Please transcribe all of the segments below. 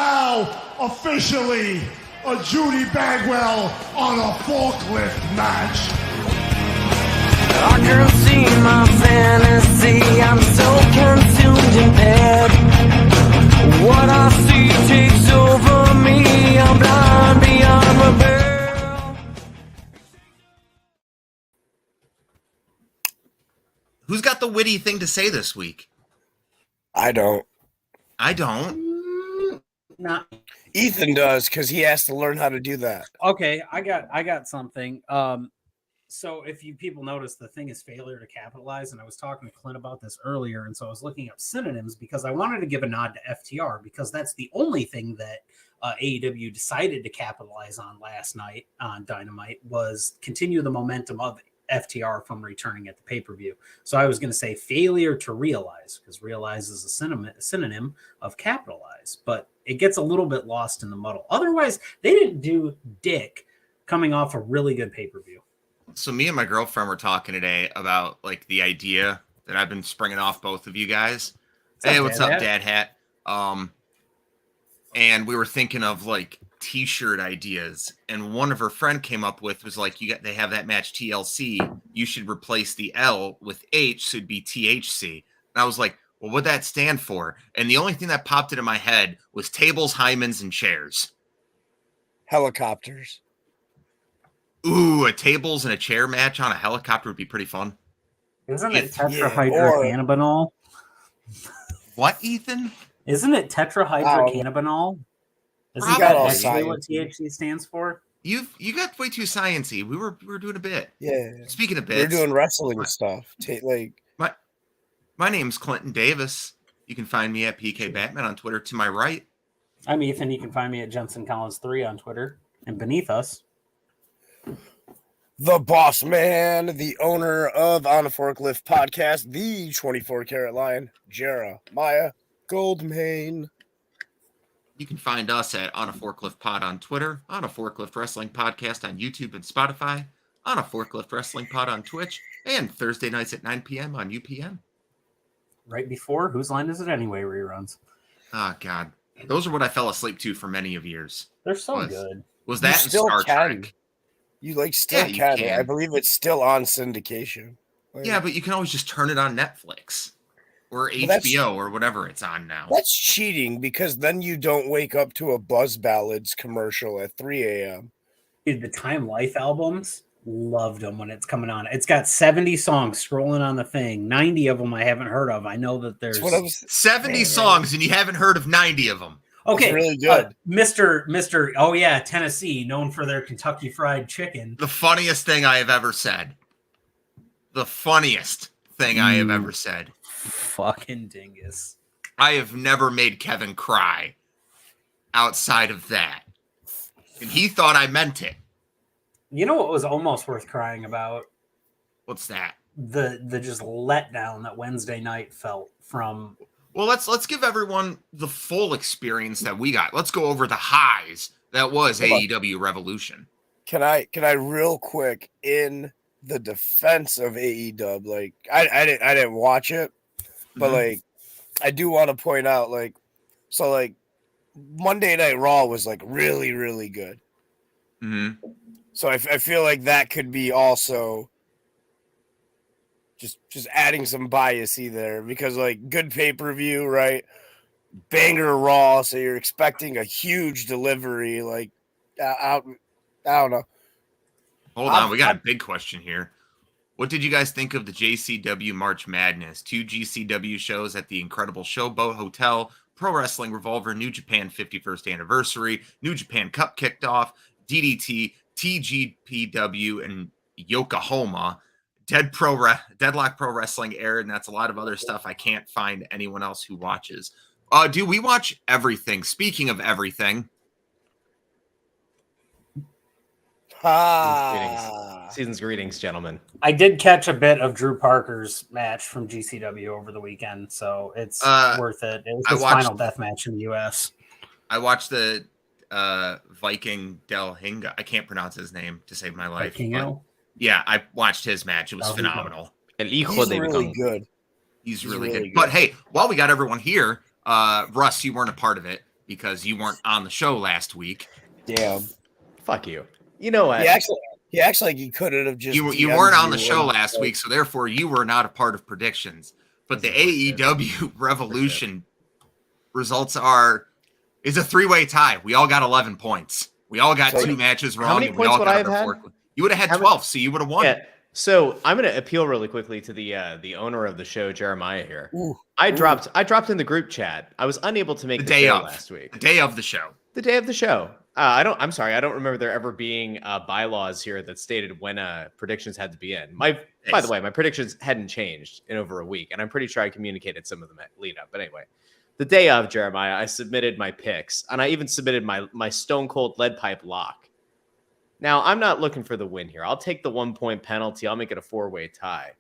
now officially a Judy Bagwell on a forklift match. I can't see my fantasy, I'm so consumed in bed. What I see takes over me, I'm blind beyond repair. Who's got the witty thing to say this week? I don't. Not Ethan does, because he has to learn how to do that. okay. I got something. So if you people notice, the thing is failure to capitalize, and I was talking to Clint about this earlier, and so I was looking up synonyms because I wanted to give a nod to FTR because that's the only thing that AEW decided to capitalize on last night on Dynamite was continue the momentum of FTR from returning at the pay-per-view. So I was going to say failure to realize because realize is a synonym of capitalize, but it gets a little bit lost in the muddle. Otherwise, they didn't do dick coming off a really good pay-per-view. So me and my girlfriend were talking today about like the idea that I've been springing off both of you guys. What's up, Dad Hat? And we were thinking of like t-shirt ideas, and one of her friend came up with was like, they have that match TLC, you should replace the L with H, so it'd be THC. And I was like, well, what'd that stand for? And the only thing that popped into my head was tables, hymens, and chairs. Helicopters. Ooh, a tables and a chair match on a helicopter would be pretty fun. Isn't it tetrahydrocannabinol? What, Ethan? Isn't it tetrahydrocannabinol? Isn't that actually what THC stands for? You got way too sciencey. We were doing a bit. Yeah. Speaking of bits, we're doing wrestling stuff. My name's Clinton Davis. You can find me at PK Batman on Twitter to my right. I'm Ethan. You can find me at Jensen Collins 3 on Twitter. And beneath us, the boss man, the owner of On a Forklift podcast, the 24 Karat Lion, Jeremiah Goldmain. You can find us at On a Forklift Pod on Twitter, On a Forklift Wrestling Podcast on YouTube and Spotify, On a Forklift Wrestling Pod on Twitch, and Thursday nights at 9 p.m. on UPN. Right before Whose Line Is It Anyway reruns. Oh, God. Those are what I fell asleep to for many of years. They're so good. Was that in Star Trek? You still can. I believe it's still on syndication. Yeah, but you can always just turn it on Netflix or HBO or whatever it's on now. That's cheating because then you don't wake up to a Buzz Ballads commercial at 3 a.m. Dude, the Time Life albums, loved them when it's coming on. It's got 70 songs scrolling on the thing. 90 of them I haven't heard of. I know that there's 70 songs and you haven't heard of 90 of them. Okay, really good. Mr. Oh yeah, Tennessee, known for their Kentucky Fried Chicken. The funniest thing I have ever said. The funniest thing I have ever said. Fucking dingus. I have never made Kevin cry outside of that. And he thought I meant it. You know what was almost worth crying about? What's that? The just letdown that Wednesday night felt from. Well, let's give everyone the full experience that we got. Let's go over the highs that was AEW Revolution. Can I real quick, in the defense of AEW, like I didn't watch it, but like I do want to point out, like, so like Monday Night Raw was like really, really good. Mm-hmm. So I feel like that could be also just adding some biasy there because like good pay-per-view, right? Banger Raw, so you're expecting a huge delivery. Like I don't know. Hold on, we got a big question here. What did you guys think of the JCW March Madness? 2 GCW shows at the Incredible Showboat Hotel, Pro Wrestling Revolver, New Japan 51st Anniversary, New Japan Cup kicked off, DDT, TGPW, and Yokohama. Deadlock Pro Wrestling aired, and that's a lot of other stuff. I can't find anyone else who watches. Do we watch everything? Speaking of everything. Season's greetings, gentlemen. I did catch a bit of Drew Parker's match from GCW over the weekend, so it's worth it. It was his final death match in the U.S. I watched the Viking Del Hinga. I can't pronounce his name to save my life. Yeah, I watched his match. It was phenomenal. He's really good. He's really good. But hey, while we got everyone here, Russ, you weren't a part of it. because you weren't on the show last week. Damn. Fuck you. You know what? He acts like he couldn't have just. You weren't on the show last week, so therefore you were not a part of predictions. But the AEW Revolution results is a 3-way tie. We all got 11 points. We all got 2 matches wrong. How many points would I have had? You would have had 12, so you would have won. Yeah. So I'm going to appeal really quickly to the owner of the show, Jeremiah here. I dropped in the group chat. I was unable to make the day show last week. The day of the show. The day of the show. I'm sorry. I don't remember there ever being bylaws here that stated when predictions had to be in. By the way, my predictions hadn't changed in over a week, and I'm pretty sure I communicated some of them at lead up. But anyway, the day of, Jeremiah, I submitted my picks, and I even submitted my Stone Cold Lead Pipe lock. Now, I'm not looking for the win here. I'll take the 1-point penalty. I'll make it a 4-way tie.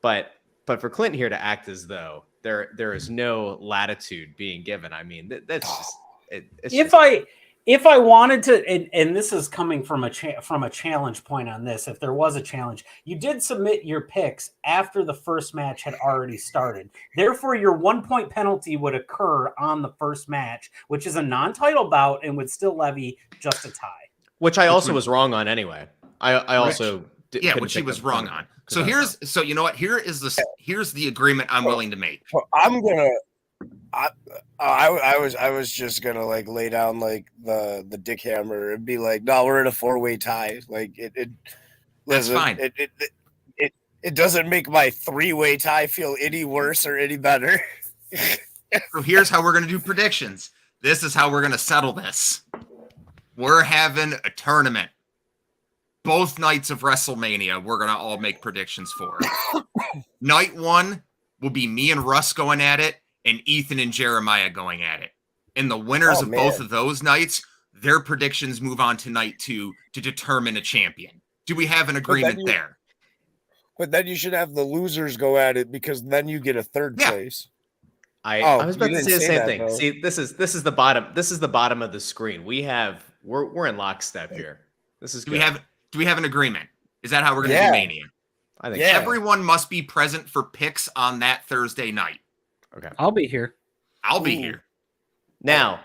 But for Clint here to act as though there is no latitude being given, I mean, that's just If I wanted to, and this is coming from a challenge point on this, if there was a challenge, you did submit your picks after the first match had already started. Therefore, your 1-point penalty would occur on the first match, which is a non-title bout and would still levy just a tie. Which I also was wrong on anyway. I also which he was wrong on. So you know what? Here's the agreement I'm willing to make. I'm gonna. I was just gonna like lay down like the dick hammer and be like, no, we're in a 4-way tie. Like that's fine. It doesn't make my 3-way tie feel any worse or any better. So here's how we're gonna do predictions. This is how we're gonna settle this. We're having a tournament. Both nights of WrestleMania, we're gonna all make predictions for. Night 1 will be me and Russ going at it, and Ethan and Jeremiah going at it. And the winners of both of those nights, their predictions move on to night 2 to determine a champion. Do we have an agreement there? But then you should have the losers go at it, because then you get a third place. I was about to say the same thing. Though. See, this is the bottom. This is the bottom of the screen. We're in lockstep here. This is good. Do we have an agreement? Is that how we're going to do Mania? I think everyone must be present for picks on that Thursday night. Okay. I'll be here. I'll be here. Now,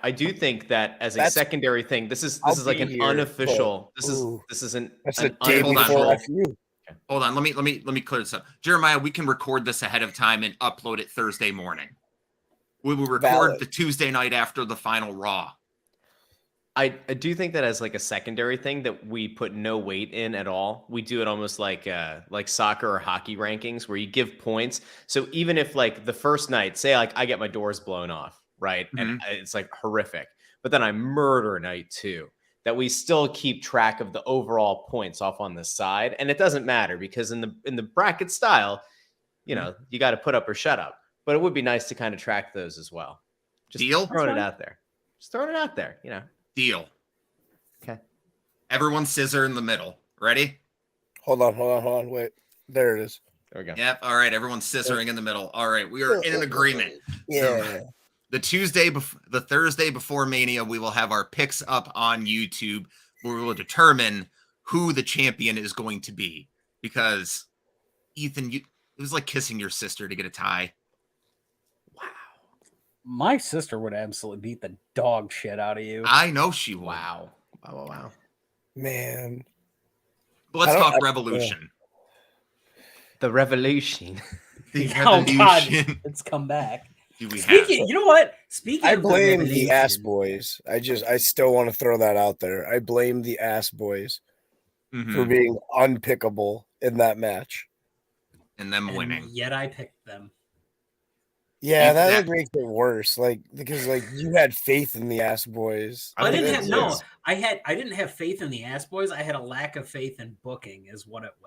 I do think that as a secondary thing, this is like an unofficial. This isn't. That's a day before FU. Hold on. Let me clear this up. Jeremiah, we can record this ahead of time and upload it Thursday morning. We will record the Tuesday night after the final Raw. I do think that as like a secondary thing that we put no weight in at all. We do it almost like soccer or hockey rankings where you give points. So even if like the first night, say like I get my doors blown off, right? Mm-hmm. And it's like horrific, but then I murder night 2, that we still keep track of the overall points off on the side. And it doesn't matter because in the bracket style, you know, you got to put up or shut up, but it would be nice to kind of track those as well. Just throwing it out there. Just throwing it out there, you know. Deal. Okay. Everyone scissor in the middle. Ready? Hold on. Wait. There it is. There we go. Yep. All right. Everyone's scissoring in the middle. All right. We are in an agreement. Yeah. So, the Thursday before Mania, we will have our picks up on YouTube where we will determine who the champion is going to be. Because, Ethan, it was like kissing your sister to get a tie. My sister would absolutely beat the dog shit out of you. I know she would. Wow. Man. But let's talk Revolution. The Revolution. Oh, God. It's come back. You know what? I blame the ass boys. I still want to throw that out there. I blame the ass boys for being unpickable in that match. And them winning. Yet I picked them. Yeah, that makes it worse. Like, because like you had faith in the ass boys. I didn't have faith in the ass boys. I had a lack of faith in booking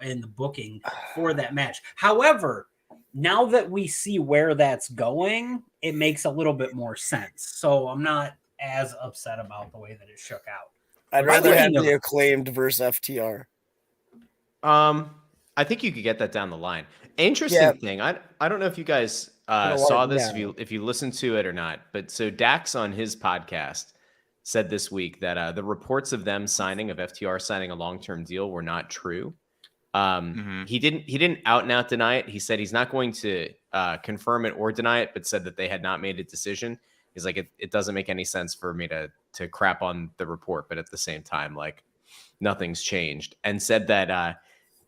in the booking for that match. However, now that we see where that's going, it makes a little bit more sense. So I'm not as upset about the way that it shook out. I'd rather have the Acclaimed versus FTR. I think you could get that down the line. Interesting thing. I don't know if you guys saw this, if you listened to it or not, but so Dax on his podcast said this week that the reports of them signing of FTR signing a long-term deal were not true. He didn't out and out deny it. He said he's not going to confirm it or deny it, but said that they had not made a decision. He's like, it doesn't make any sense for me to crap on the report, but at the same time, like nothing's changed. And said that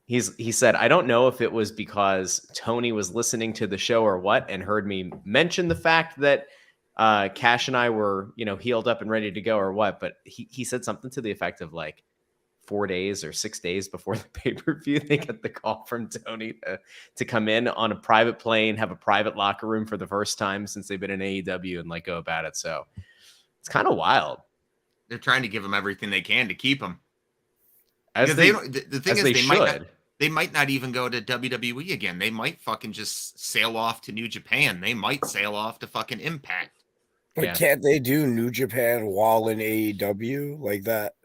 he said, I don't know if it was because Tony was listening to the show or what, and heard me mention the fact that Cash and I were, healed up and ready to go or what, but he said something to the effect of like 4 days or 6 days before the pay-per-view, they get the call from Tony to come in on a private plane, have a private locker room for the first time since they've been in AEW, and like go about it. So it's kind of wild. They're trying to give him everything they can to keep him. The thing is, they might not even go to WWE again. They might fucking just sail off to New Japan. They might sail off to fucking Impact. But can't they do New Japan while in AEW like that?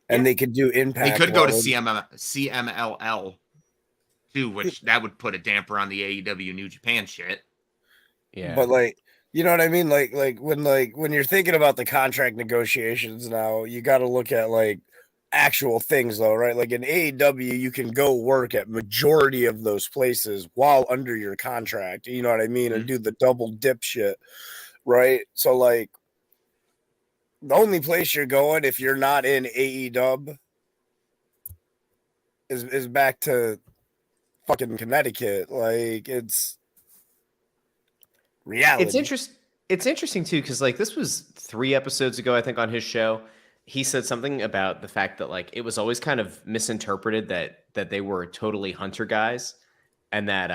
And they could do Impact. They could go to CMLL too, which that would put a damper on the AEW New Japan shit. Yeah. But like, you know what I mean? Like when you're thinking about the contract negotiations now, you got to look at like actual things though, right? Like in AEW, you can go work at majority of those places while under your contract. You know what I mean? And do the double dip shit. Right. So like the only place you're going if you're not in AEW is back to fucking Connecticut. Like it's reality. It's interesting too, because like this was 3 episodes ago, I think, on his show. He said something about the fact that like it was always kind of misinterpreted that they were totally Hunter guys, and that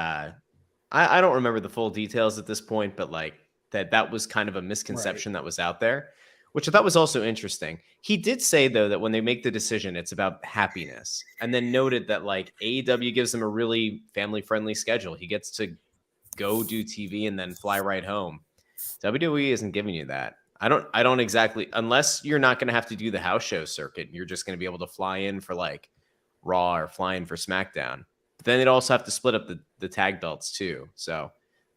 I don't remember the full details at this point, but like that was kind of a misconception that was out there, which I thought was also interesting. He did say, though, that when they make the decision, it's about happiness, and then noted that like AEW gives him a really family-friendly schedule. He gets to go do TV and then fly right home. WWE isn't giving you that. I don't exactly, unless you're not going to have to do the house show circuit. You're just going to be able to fly in for like Raw or fly in for SmackDown. But then they'd also have to split up the tag belts too. So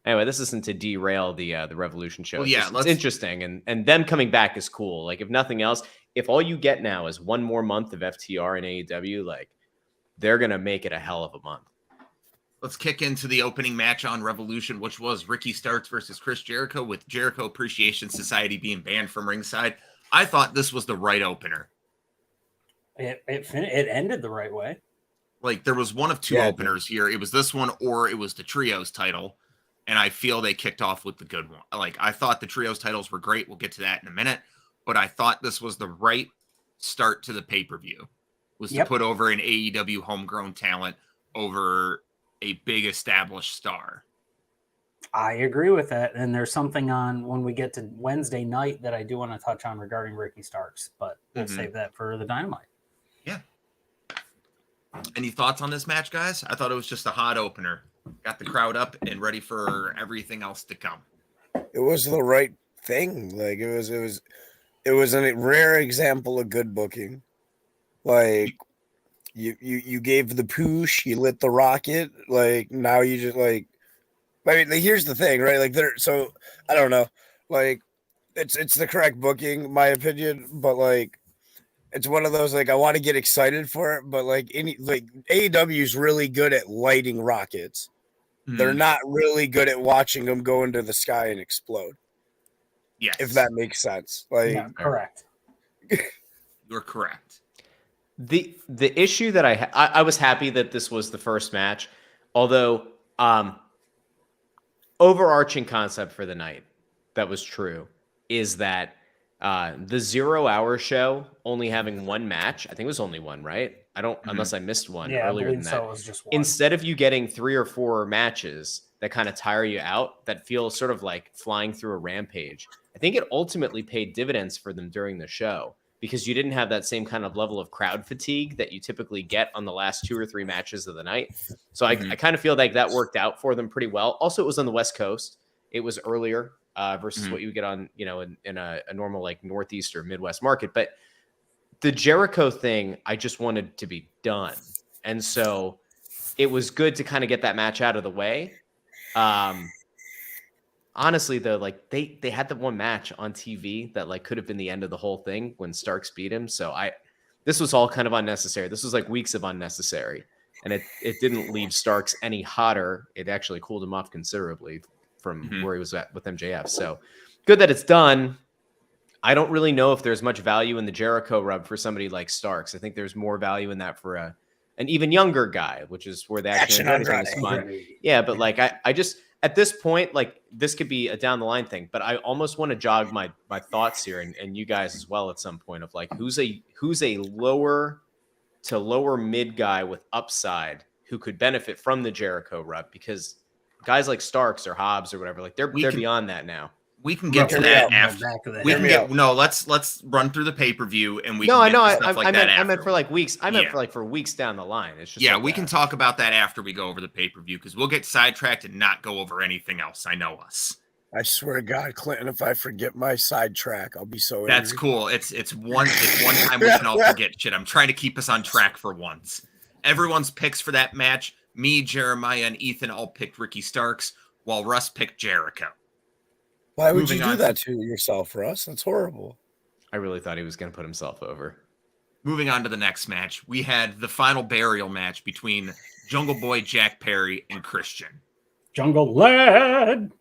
anyway, this isn't to derail the Revolution show. Well, yeah, it's interesting, and them coming back is cool. Like if nothing else, if all you get now is one more month of FTR and AEW, like they're gonna make it a hell of a month. Let's kick into the opening match on Revolution, which was Ricky Starks versus Chris Jericho, with Jericho Appreciation Society being banned from ringside. I thought this was the right opener. It ended the right way. Like there was one of two openers here. It was this one or it was the Trios title. And I feel they kicked off with the good one. Like I thought the Trios titles were great. We'll get to that in a minute. But I thought this was the right start to the pay-per-view. Was to put over an AEW homegrown talent over a big established star. I agree with that. And there's something on when we get to Wednesday night that I do want to touch on regarding Ricky Starks, but we'll save that for the Dynamite. Yeah. Any thoughts on this match, guys? I thought it was just a hot opener. Got the crowd up and ready for everything else to come. It was the right thing. Like it was a rare example of good booking. Like you gave the push, you lit the rocket. Like now you just like, I mean, here's the thing, right? Like so I don't know. Like it's the correct booking, my opinion, but like it's one of those like I want to get excited for it, but like AEW is really good at lighting rockets. They're not really good at watching them go into the sky and explode. Yes. If that makes sense. Like yeah, correct. You're correct. The issue that I was happy that this was the first match, although overarching concept for the night that was true is that the 0 hour show only having one match, I think it was only one, right? I don't, unless I missed one earlier than that. So it was just one. Instead of you getting 3 or 4 matches that kind of tire you out, that feel sort of like flying through a rampage, I think it ultimately paid dividends for them during the show because you didn't have that same kind of level of crowd fatigue that you typically get on the last 2 or 3 matches of the night. So I kind of feel like that worked out for them pretty well. Also, it was on the West Coast. It was earlier versus what you get on, you know, in a normal like Northeast or Midwest market. But the Jericho thing, I just wanted to be done. And so it was good to kind of get that match out of the way. Honestly, though, like they had the one match on TV that like could have been the end of the whole thing when Starks beat him. So this was all kind of unnecessary. This was like weeks of unnecessary. And it didn't leave Starks any hotter. It actually cooled him off considerably from where he was at with MJF. So good that it's done. I don't really know if there's much value in the Jericho rub for somebody like Starks. I think there's more value in that for an even younger guy, which is where the action and everything is fun. Yeah, but like I just at this point, like this could be a down the line thing, but I almost want to jog my thoughts here and you guys as well at some point of like who's a lower to lower mid guy with upside who could benefit from the Jericho rub, because guys like Starks or Hobbs or whatever, like they're beyond that now. We can get to that after. Let's run through the pay-per-view and we can get to stuff like that after. I meant for like weeks. I meant for weeks down the line. It's just like we can talk about that after we go over the pay-per-view, because we'll get sidetracked and not go over anything else. I know us. I swear to God, Clinton, if I forget my sidetrack, I'll be so That's angry. Cool. It's one time we can all forget shit. I'm trying to keep us on track for once. Everyone's picks for that match, me, Jeremiah, and Ethan all picked Ricky Starks, while Russ picked Jericho. Why would you do that to yourself, Russ? That's horrible. I really thought he was going to put himself over. Moving on to the next match, we had the final burial match between Jungle Boy Jack Perry and Christian. Jungle Lad.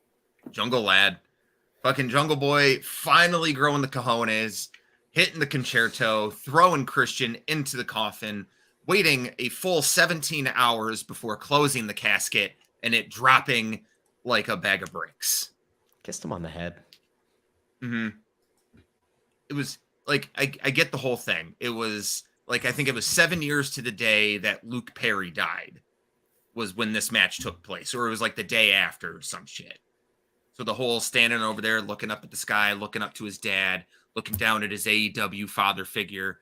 Fucking Jungle Boy finally growing the cojones, hitting the concerto, throwing Christian into the coffin, waiting a full 17 hours before closing the casket and it dropping like a bag of bricks. Kissed him on the head. Mm-hmm. It was like, I get the whole thing. It was like, I think it was 7 years to the day that Luke Perry died was when this match took place. Or it was like the day after or some shit. So the whole standing over there, looking up at the sky, looking up to his dad, looking down at his AEW father figure,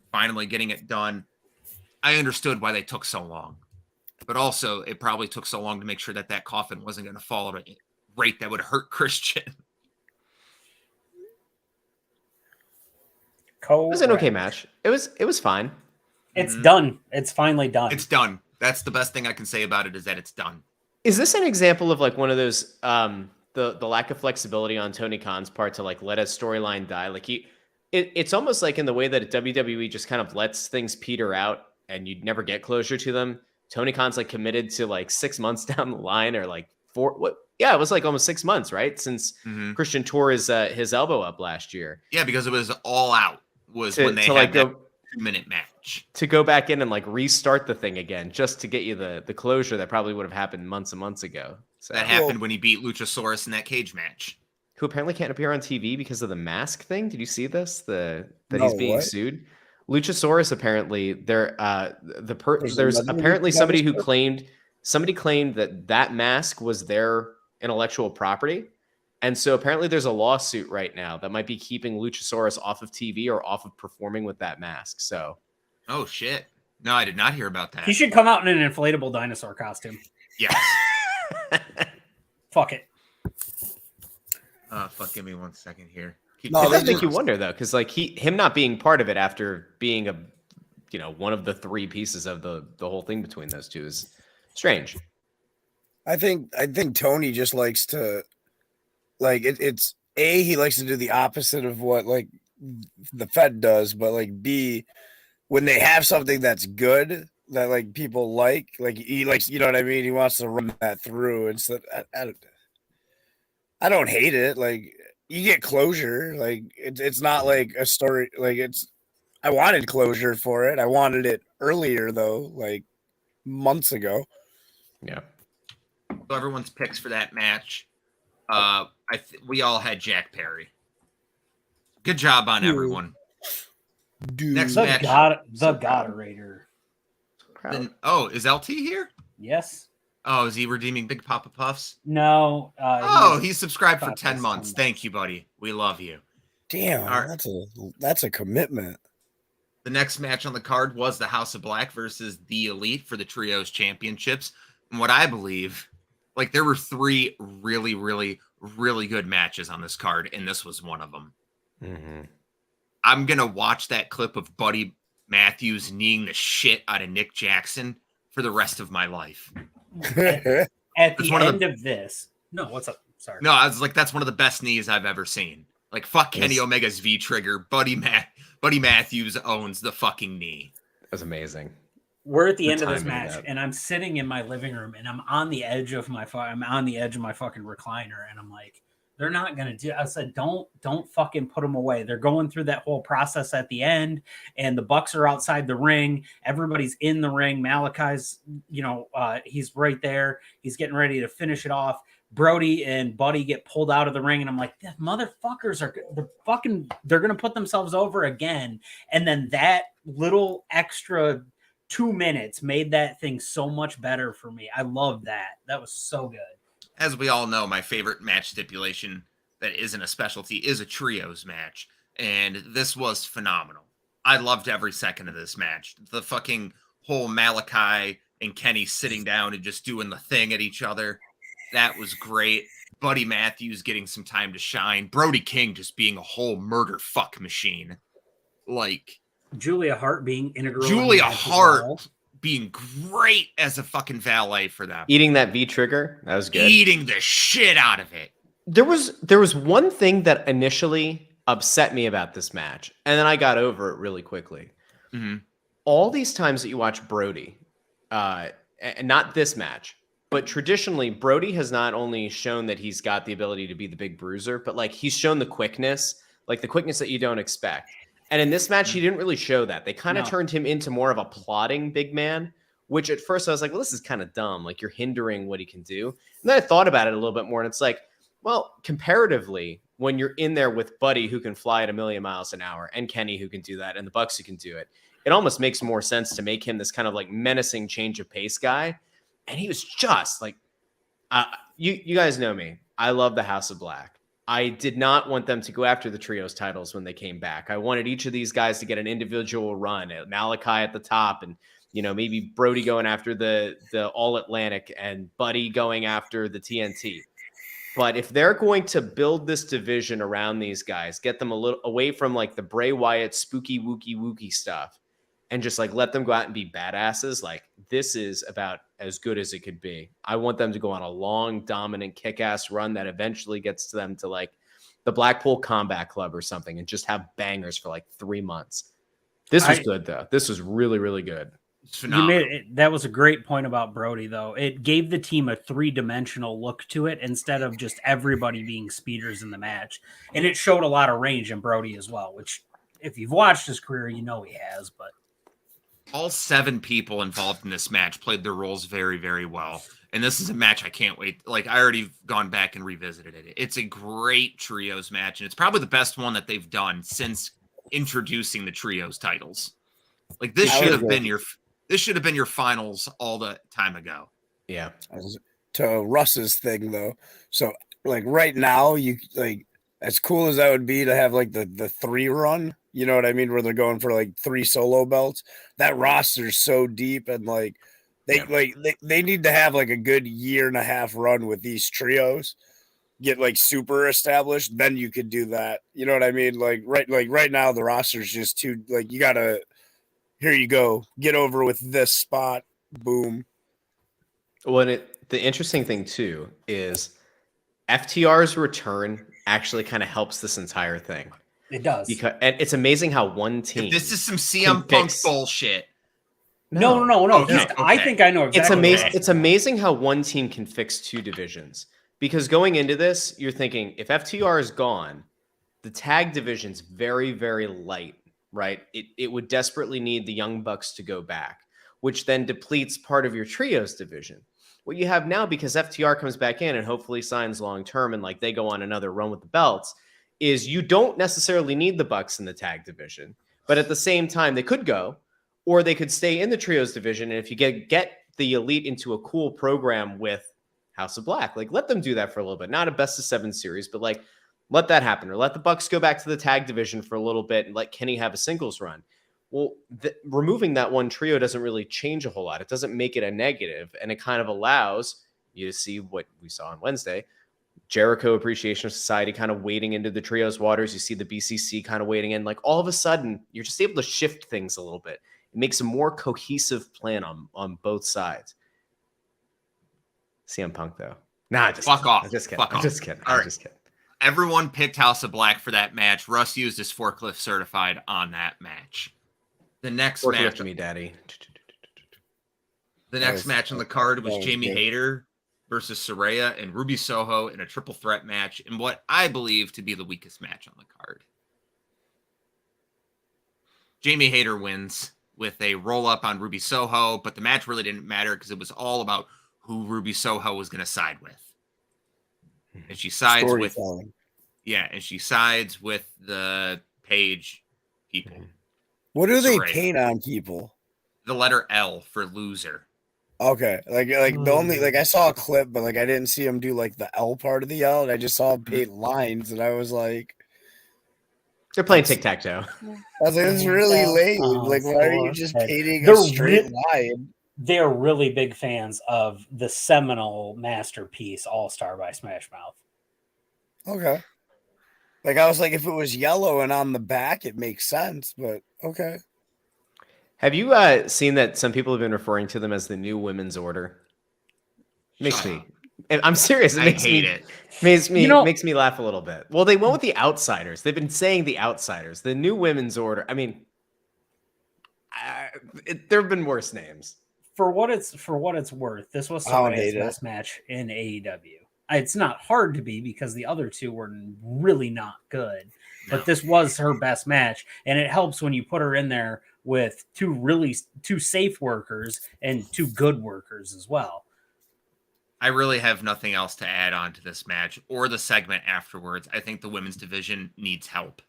finally getting it done. I understood why they took so long. But also, it probably took so long to make sure that coffin wasn't going to fall at a rate that would hurt Christian. It was an okay match. It was fine. It's done. It's finally done. It's done. That's the best thing I can say about it, is that it's done. Is this an example of like one of those the lack of flexibility on Tony Khan's part to like let a storyline die? Like it's almost like in the way that WWE just kind of lets things peter out and you'd never get closure to them. Tony Khan's like committed to like 6 months down the line, or like it was like almost 6 months, right? Since Christian tore his elbow up last year. Yeah, because it was All Out when they had like that 2-minute match. To go back in and like restart the thing again, just to get you the closure that probably would have happened months and months ago. So that happened when he beat Luchasaurus in that cage match. Who apparently can't appear on TV because of the mask thing. Did you see this? He's being sued. Luchasaurus apparently there's apparently somebody claimed that mask was their intellectual property. And so apparently there's a lawsuit right now that might be keeping Luchasaurus off of TV or off of performing with that mask. So, oh shit. No, I did not hear about that. He should come out in an inflatable dinosaur costume. Yes. Fuck it. Fuck, give me 1 second here. It does make you wonder though, because like him not being part of it after being one of the three pieces of the whole thing between those two is strange. I think Tony just likes to like it's he likes to do the opposite of what like the Fed does, but like B, when they have something that's good that like people like he likes, you know what I mean? He wants to run that through instead. I don't hate it. Like you get closure. Like it's not like a story. Like I wanted closure for it. I wanted it earlier though, like months ago. Yeah. So everyone's picks for that match. We all had Jack Perry. Good job on everyone. Next match. The Goderator. Is LT here? Yes. Oh, is he redeeming Big Papa Puffs? No. He's subscribed for 10 months. Thank you, buddy. We love you. Damn, right. That's a commitment. The next match on the card was the House of Black versus the Elite for the Trios Championships. And what I believe, like there were 3 really, really, really good matches on this card, and this was one of them. Mm-hmm. I'm going to watch that clip of Buddy Matthews kneeing the shit out of Nick Jackson for the rest of my life. At the end of this. No, what's up? Sorry. No, I was like, that's one of the best knees I've ever seen. Like, fuck Kenny Omega's V-trigger. Buddy Matthews owns the fucking knee. That's amazing. We're at the end of this match, and I'm sitting in my living room, and I'm on the edge of my fucking recliner, and I'm like, They're not going to do. I said, don't fucking put them away. They're going through that whole process at the end, and the Bucks are outside the ring. Everybody's in the ring. Malachi's, he's right there. He's getting ready to finish it off. Brody and Buddy get pulled out of the ring, and I'm like, the motherfuckers they're going to put themselves over again. And then that little extra 2 minutes made that thing so much better for me. I love that. That was so good. As we all know, my favorite match stipulation that isn't a specialty is a trios match. And this was phenomenal. I loved every second of this match. The fucking whole Malachi and Kenny sitting down and just doing the thing at each other. That was great. Buddy Matthews getting some time to shine. Brody King just being a whole murder fuck machine. Like Julia Hart being integral. Julia Hart being great as a fucking valet for them. Eating that V trigger, that was good. Eating the shit out of it. There was one thing that initially upset me about this match, and then I got over it really quickly. Mm-hmm. All these times that you watch Brody, and not this match, but traditionally, Brody has not only shown that he's got the ability to be the big bruiser, but like he's shown the quickness that you don't expect. And in this match, he didn't really show that. They kind of turned him into more of a plodding big man, which at first I was like, well, this is kind of dumb. Like you're hindering what he can do. And then I thought about it a little bit more, and it's like, well, comparatively, when you're in there with Buddy who can fly at 1,000,000 miles an hour and Kenny who can do that and the Bucks who can do it, it almost makes more sense to make him this kind of like menacing change of pace guy. And he was just like, you guys know me. I love the House of Black. I did not want them to go after the trios titles when they came back. I wanted each of these guys to get an individual run. Malachi at the top, and maybe Brody going after the All Atlantic, and Buddy going after the TNT. But if they're going to build this division around these guys, get them a little away from like the Bray Wyatt spooky wookie stuff, and just like let them go out and be badasses, like this is about as good as it could be. I want them to go on a long, dominant, kick-ass run that eventually gets to them to like the Blackpool Combat Club or something and just have bangers for like 3 months. This was good, though. This was really, really good. That was a great point about Brody, though. It gave the team a 3-dimensional look to it instead of just everybody being speeders in the match. And it showed a lot of range in Brody as well, which if you've watched his career, you know he has, but all 7 people involved in this match played their roles very, very well. And this is a match I can't wait. Like, I already gone back and revisited it. It's a great trios match, and it's probably the best one that they've done since introducing the trios titles. Like, this should have been your finals all the time ago. Yeah. To Russ's thing, though. So, like, right now, you like as cool as that would be to have like the 3 run, you know what I mean, where they're going for like 3 solo belts. That roster's so deep, and like they need to have like a good 1.5 year run with these trios, get like super established, then you could do that. You know what I mean? Like right now the roster's just too like you gotta here you go, get over with this spot, boom. Well, the interesting thing too is FTR's return actually kind of helps this entire thing. It does. And it's amazing how one team. If this is some CM Punk bullshit. No. Okay. I think I know exactly. It's amazing. It's amazing how one team can fix 2 divisions. Because going into this, you're thinking if FTR is gone, the tag division's very, very light, right? It would desperately need the Young Bucks to go back, which then depletes part of your trios division. What you have now, because FTR comes back in and hopefully signs long term, and like they go on another run with the belts, is you don't necessarily need the Bucks in the tag division, but at the same time they could go, or they could stay in the trios division. And if you get the Elite into a cool program with House of Black, like let them do that for a little bit, not a best of 7 series, but like let that happen, or let the Bucks go back to the tag division for a little bit and let Kenny have a singles run. Well, removing that one trio doesn't really change a whole lot. It doesn't make it a negative, and it kind of allows you to see what we saw on Wednesday. Jericho Appreciation Society kind of wading into the trios waters. You see the BCC kind of wading in. Like all of a sudden, you're just able to shift things a little bit. It makes a more cohesive plan on both sides. CM Punk, though. Nah, Fuck off. I'm just kidding. Fuck I'm off. just kidding. All I'm right. just kidding. Everyone picked House of Black for that match. Russ used his forklift certified on that match. The next match, me, daddy. The next match on the card was Jamie Hayter versus Saraya and Ruby Soho in a triple threat match in what I believe to be the weakest match on the card. Jamie Hayter wins with a roll up on Ruby Soho, but the match really didn't matter because it was all about who Ruby Soho was going to side with. And she sides with, and she sides with the Page people. What do they Saraya. paint on people? The letter L for loser. Okay, like the only I saw a clip, but I didn't see him do the L part of the L, and I just saw him paint lines, and I was like, they're playing tic tac toe. I was like, this is really lame. Why are you just painting a straight line? They're really big fans of the seminal masterpiece All Star by Smash Mouth. Okay. I was like, if it was yellow and on the back, it makes sense, but okay. Have you seen that some people have been referring to them as the new women's order? Makes me. I'm serious. It makes makes me laugh a little bit. Well, they went with the outsiders. They've been saying the outsiders, the new women's order. I mean, there have been worse names. For what it's worth, this was Saraya's best match in AEW. It's not hard to be because the other two were really not good, but this was her best match, and it helps when you put her in there with two safe workers and two good workers as well. I really have nothing else to add on to this match or the segment afterwards. I think the women's division needs help.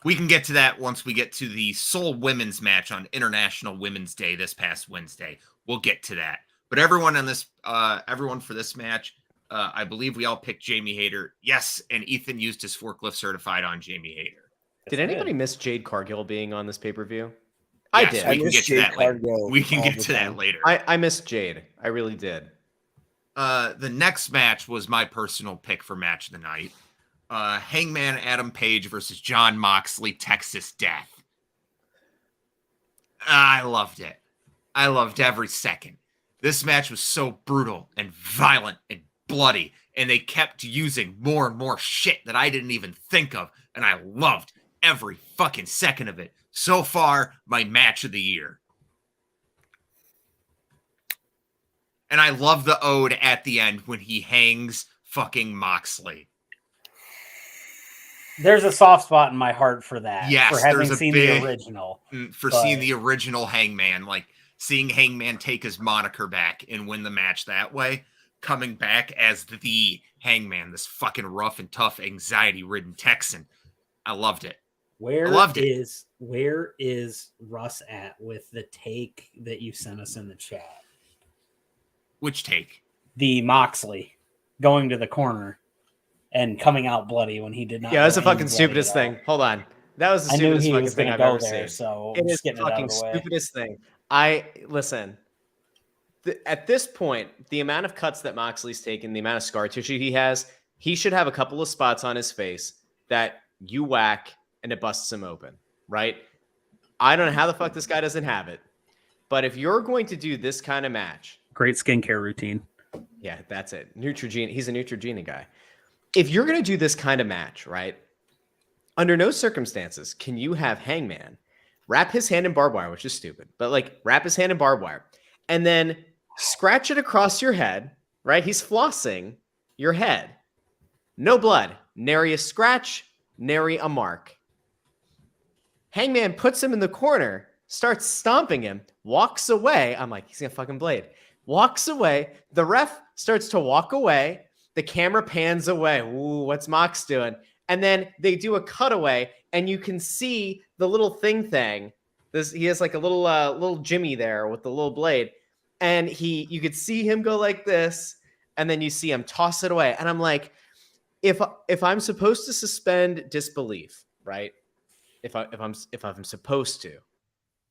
We can get to that once we get to the sole women's match on International Women's Day this past Wednesday. We'll get to that. But everyone for this match, I believe we all picked Jamie Hayter. Yes, and Ethan used his forklift certified on Jamie Hayter. Did anybody miss Jade Cargill being on this pay-per-view? Yes, I did. We can get to that later. We can get to that later. I missed Jade. I really did. The next match was my personal pick for match of the night. Hangman Adam Page versus Jon Moxley, Texas Death. I loved it. I loved every second. This match was so brutal and violent and bloody, and they kept using more and more shit that I didn't even think of, and I loved every fucking second of it. So far, my match of the year. And I love the ode at the end when he hangs fucking Moxley. There's a soft spot in my heart for that. Yes, for having seen the original. Seeing the original Hangman, seeing Hangman take his moniker back and win the match that way, coming back as the Hangman, this fucking rough and tough, anxiety-ridden Texan. I loved it. Where is Russ at with the take that you sent us in the chat? Which take? The Moxley going to the corner and coming out bloody when he did not. Yeah, that's the fucking stupidest thing. Hold on. That was the stupidest fucking thing I've ever seen. So it is the fucking stupidest thing. Listen. At this point, the amount of cuts that Moxley's taken, the amount of scar tissue he has, he should have a couple of spots on his face that you whack and it busts him open, right? I don't know how the fuck this guy doesn't have it, but if you're going to do this kind of match, great skincare routine. Yeah, that's it. Neutrogena. He's a Neutrogena guy. If you're going to do this kind of match, right? Under no circumstances can you have Hangman wrap his hand in barbed wire, which is stupid, but wrap his hand in barbed wire and then scratch it across your head, right? He's flossing your head. No blood. Nary a scratch, nary a mark. Hangman puts him in the corner, starts stomping him, walks away. I'm like, he's going to fucking blade. Walks away. The ref starts to walk away. The camera pans away. Ooh, what's Mox doing? And then they do a cutaway, and you can see the little thing. He has a little Jimmy there with the little blade, and you could see him go like this, and then you see him toss it away. And I'm like, if I'm supposed to suspend disbelief, right? If I'm supposed to,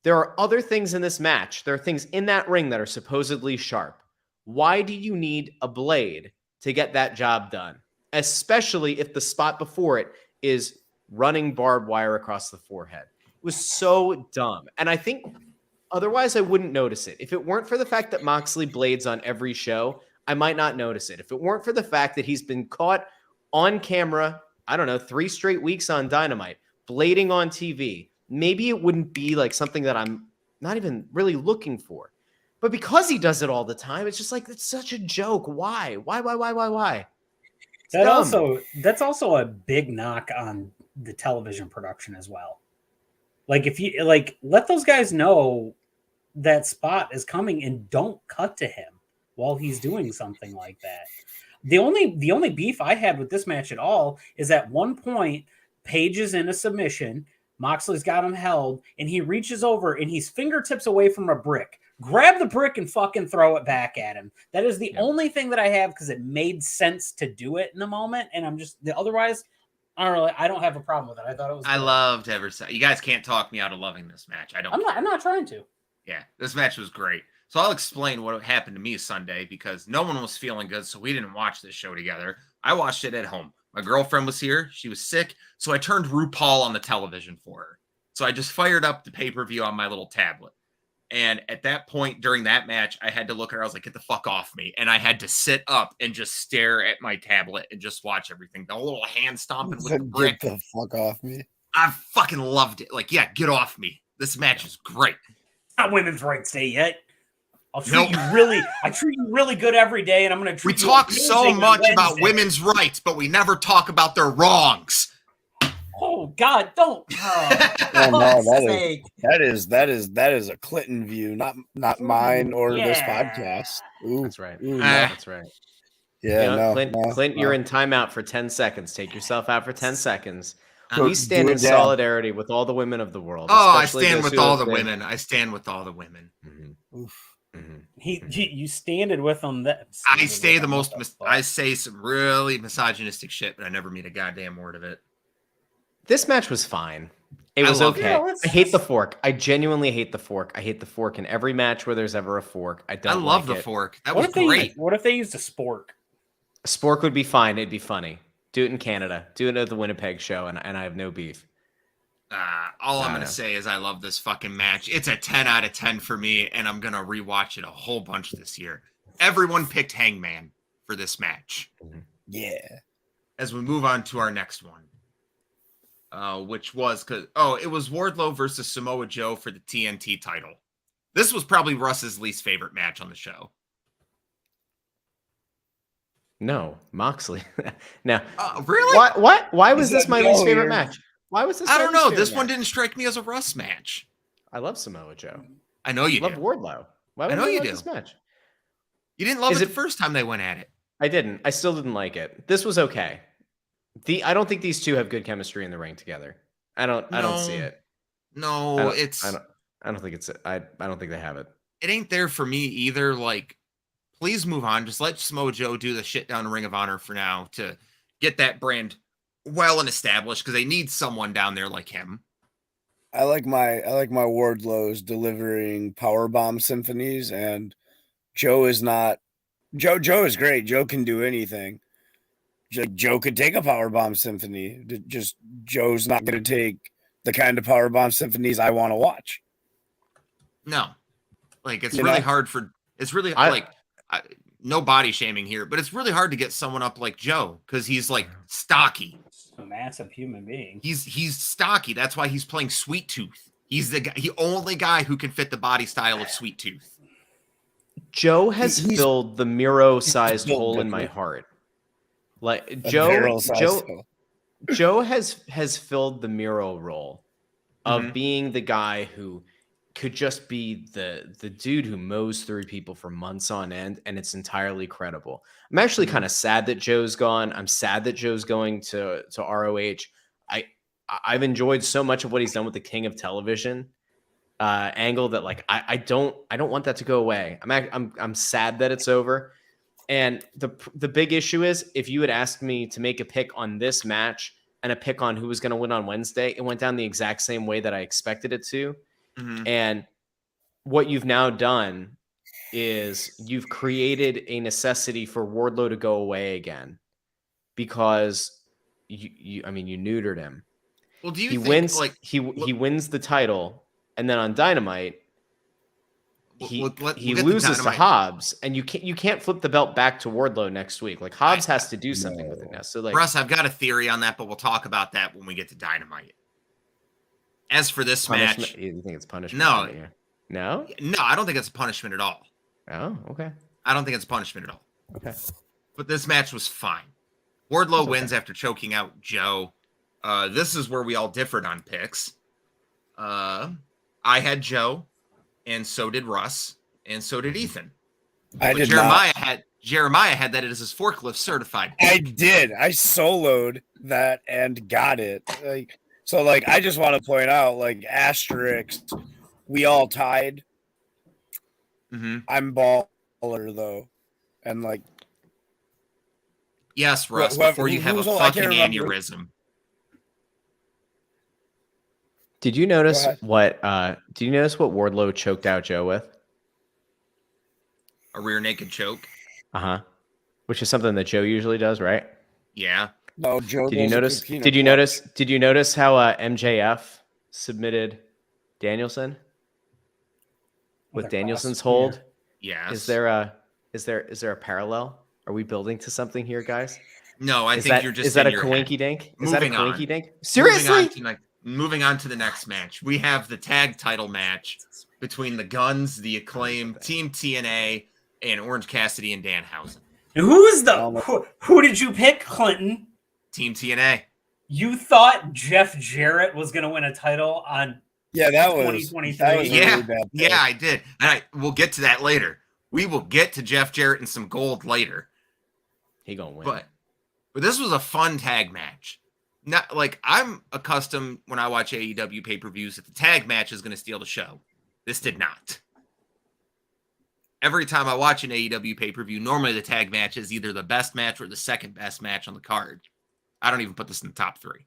there are other things in this match. There are things in that ring that are supposedly sharp. Why do you need a blade to get that job done? Especially if the spot before it is running barbed wire across the forehead. It was so dumb. And I think otherwise I wouldn't notice it. If it weren't for the fact that Moxley blades on every show, I might not notice it. If it weren't for the fact that he's been caught on camera, 3 straight weeks on Dynamite, blading on TV, maybe it wouldn't be something that I'm not even really looking for. But because he does it all the time, it's just like it's such a joke. Why? Why? That's also a big knock on the television production as well. Like if you let those guys know that spot is coming and don't cut to him while he's doing something like that. The only beef I had with this match at all is at one point Page is in a submission, Moxley's got him held, and he reaches over and he's fingertips away from a brick. Grab the brick and fucking throw it back at him. That is the only thing that I have because it made sense to do it in the moment, and I'm just otherwise. I don't have a problem with it. I thought it was. I loved you guys can't talk me out of loving this match. I'm not trying to. Yeah, this match was great. So I'll explain what happened to me Sunday because no one was feeling good, so we didn't watch this show together. I watched it at home. My girlfriend was here. She was sick, so I turned RuPaul on the television for her. So I just fired up the pay-per-view on my little tablet. And at that point during that match, I had to look at her. I was like, get the fuck off me. And I had to sit up and just stare at my tablet and just watch everything. The little hand stomping with the brick. Get the fuck off me. I fucking loved it. Like, yeah, get off me. This match is great. Not women's rights day yet. I treat you really good every day, and I'm going to treat you. We talk so much about women's rights, but we never talk about their wrongs. Oh God, don't! That is a Clinton view, not mine or this podcast. Ooh, that's right. That's right. Yeah, Clint, you're in timeout for 10 seconds. Take yourself out for 10 seconds. So we stand in solidarity with all the women of the world. Oh, I stand with all the women. I stand with all the women. Mm-hmm. Mm-hmm. You standed with them. I say some really misogynistic shit, but I never mean a goddamn word of it. This match was fine. It was okay. I hate the fork. I genuinely hate the fork. I hate the fork in every match where there's ever a fork. I love the fork. That was great. What if they used a spork? A spork would be fine. It'd be funny. Do it in Canada. Do it at the Winnipeg show, and I have no beef. All I'm going to say is I love this fucking match. It's a 10 out of 10 for me, and I'm going to rewatch it a whole bunch this year. Everyone picked Hangman for this match. Yeah. As we move on to our next one. Which was it was Wardlow versus Samoa Joe for the TNT title. This was probably Russ's least favorite match on the show. No, Moxley. Now, really? Why was this my least favorite match? Why was this? I don't know. This one didn't strike me as a Russ match. I love Samoa Joe. I know you do. Love Wardlow. Why would I know you love do. This match? You didn't love it the first time they went at it. I didn't. I still didn't like it. This was okay. I don't think these two have good chemistry in the ring together. I don't see it. No, I don't think it's I don't think they have it. It ain't there for me either. Like, please move on. Just let Samoa Joe do the shit down in Ring of Honor for now to get that brand well and established because they need someone down there like him. I like my Wardlows delivering powerbomb symphonies, and Joe is not. Joe is great. Joe can do anything. Joe could take a powerbomb symphony. Just Joe's not going to take the kind of powerbomb symphonies I want to watch. No, like it's really hard for. It's really no body shaming here, but it's really hard to get someone up like Joe because he's like stocky. A massive human being. He's stocky. That's why he's playing Sweet Tooth. He's the only guy who can fit the body style of Sweet Tooth. Joe has filled the Miro-sized hole in my heart. Like Joe has filled the Miro role of being the guy who could just be the dude who mows through people for months on end, and it's entirely credible. I'm actually kind of sad that Joe's gone. I'm sad that Joe's going to ROH. I've enjoyed so much of what he's done with the King of Television angle that like I don't want that to go away. I'm sad that it's over. And the big issue is if you had asked me to make a pick on this match and a pick on who was going to win on Wednesday, it went down the exact same way that I expected it to. And what you've now done is you've created a necessity for Wardlow to go away again because you neutered him. Well, do you he think wins he wins the title, and then on Dynamite he loses to Hobbs, and you can't flip the belt back to Wardlow next week. Like Hobbs has to do something with it now. So like Russ, I've got a theory on that, but we'll talk about that when we get to Dynamite. As for this match, you think it's punishment? No, no, I don't think it's a punishment at all. Oh, okay. I don't think it's punishment at all. Okay. But this match was fine. Wardlow wins after choking out Joe. This is where we all differed on picks. I had Joe, and so did Russ, and so did Ethan. I But did Jeremiah had that as his forklift certified. I did. I soloed that and got it. I just want to point out, like, asterisks, we all tied. Mm-hmm. I'm baller though, and like, yes, Russ. Whoever- before you have a who's all- I fucking can't remember. aneurysm. Did you notice Go ahead. what? Did you notice what Wardlow choked out Joe with? A rear naked choke. Which is something that Joe usually does, right? Yeah. no, Joe. Did you does a notice? Coquina Did you clutch. notice? Did you notice how MJF submitted Danielson with With a Danielson's cross hold? spear. Yes. Is there a parallel? Are we building to something here, guys? No, I Is think that you're just is that in a your head. coinky dink? Is that a Moving on. coinky dink? Seriously? Moving on to the next match. We have the tag title match between the Guns, the Acclaim, Team TNA, and Orange Cassidy and Danhausen. Who did you pick, Clinton? Team TNA. You thought Jeff Jarrett was going to win a title on Yeah, that was 2023. that was a Yeah, really bad pick. yeah, I did. And we'll get to that later. We will get to Jeff Jarrett and some gold later. He gonna win. But this was a fun tag match. Not like I'm accustomed when I watch AEW pay-per-views that the tag match is going to steal the show. This did not. Every time I watch an AEW pay-per-view, normally the tag match is either the best match or the second best match on the card. I don't even put this in the top 3.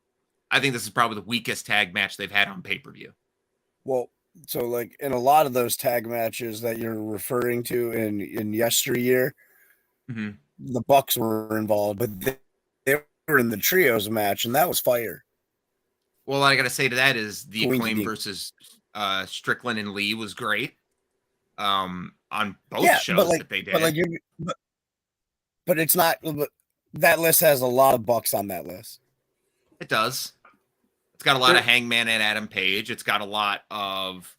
I think this is probably the weakest tag match they've had on pay-per-view. Well, so like in a lot of those tag matches that you're referring to in yesteryear, Mm-hmm. the Bucks were involved, but they were in the trios match, and that was fire. Well, what I got to say to that is the Wink, Acclaim wink. versus Strickland and Lee was great on both Yeah, shows but like, that they did. but it's not. But that list has a lot of Bucks on that list. It does. It's got a lot of Hangman and Adam Page. It's got a lot of,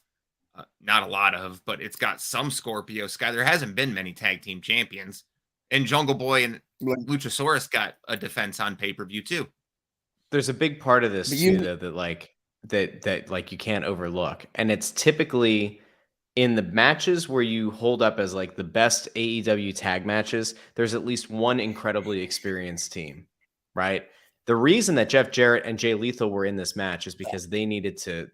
not a lot of, but it's got some Scorpio Sky. There hasn't been many tag team champions. And Jungle Boy and Luchasaurus got a defense on pay-per-view too. There's a big part of this But too, though, that you can't overlook, and it's typically in the matches where you hold up as like the best AEW tag matches. There's at least one incredibly experienced team, right? The reason that Jeff Jarrett and Jay Lethal were in this match is because they needed to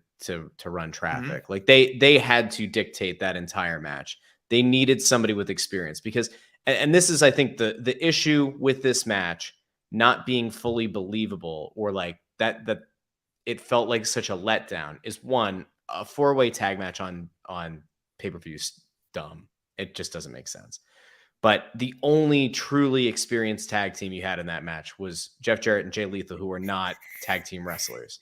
run traffic. Like they had to dictate that entire match. They needed somebody with experience because, and this is, I think, the issue with this match not being fully believable, or like that it felt like such a letdown, is one, a 4-way tag match on pay-per-view is dumb. It just doesn't make sense. But the only truly experienced tag team you had in that match was Jeff Jarrett and Jay Lethal, who were not tag team wrestlers.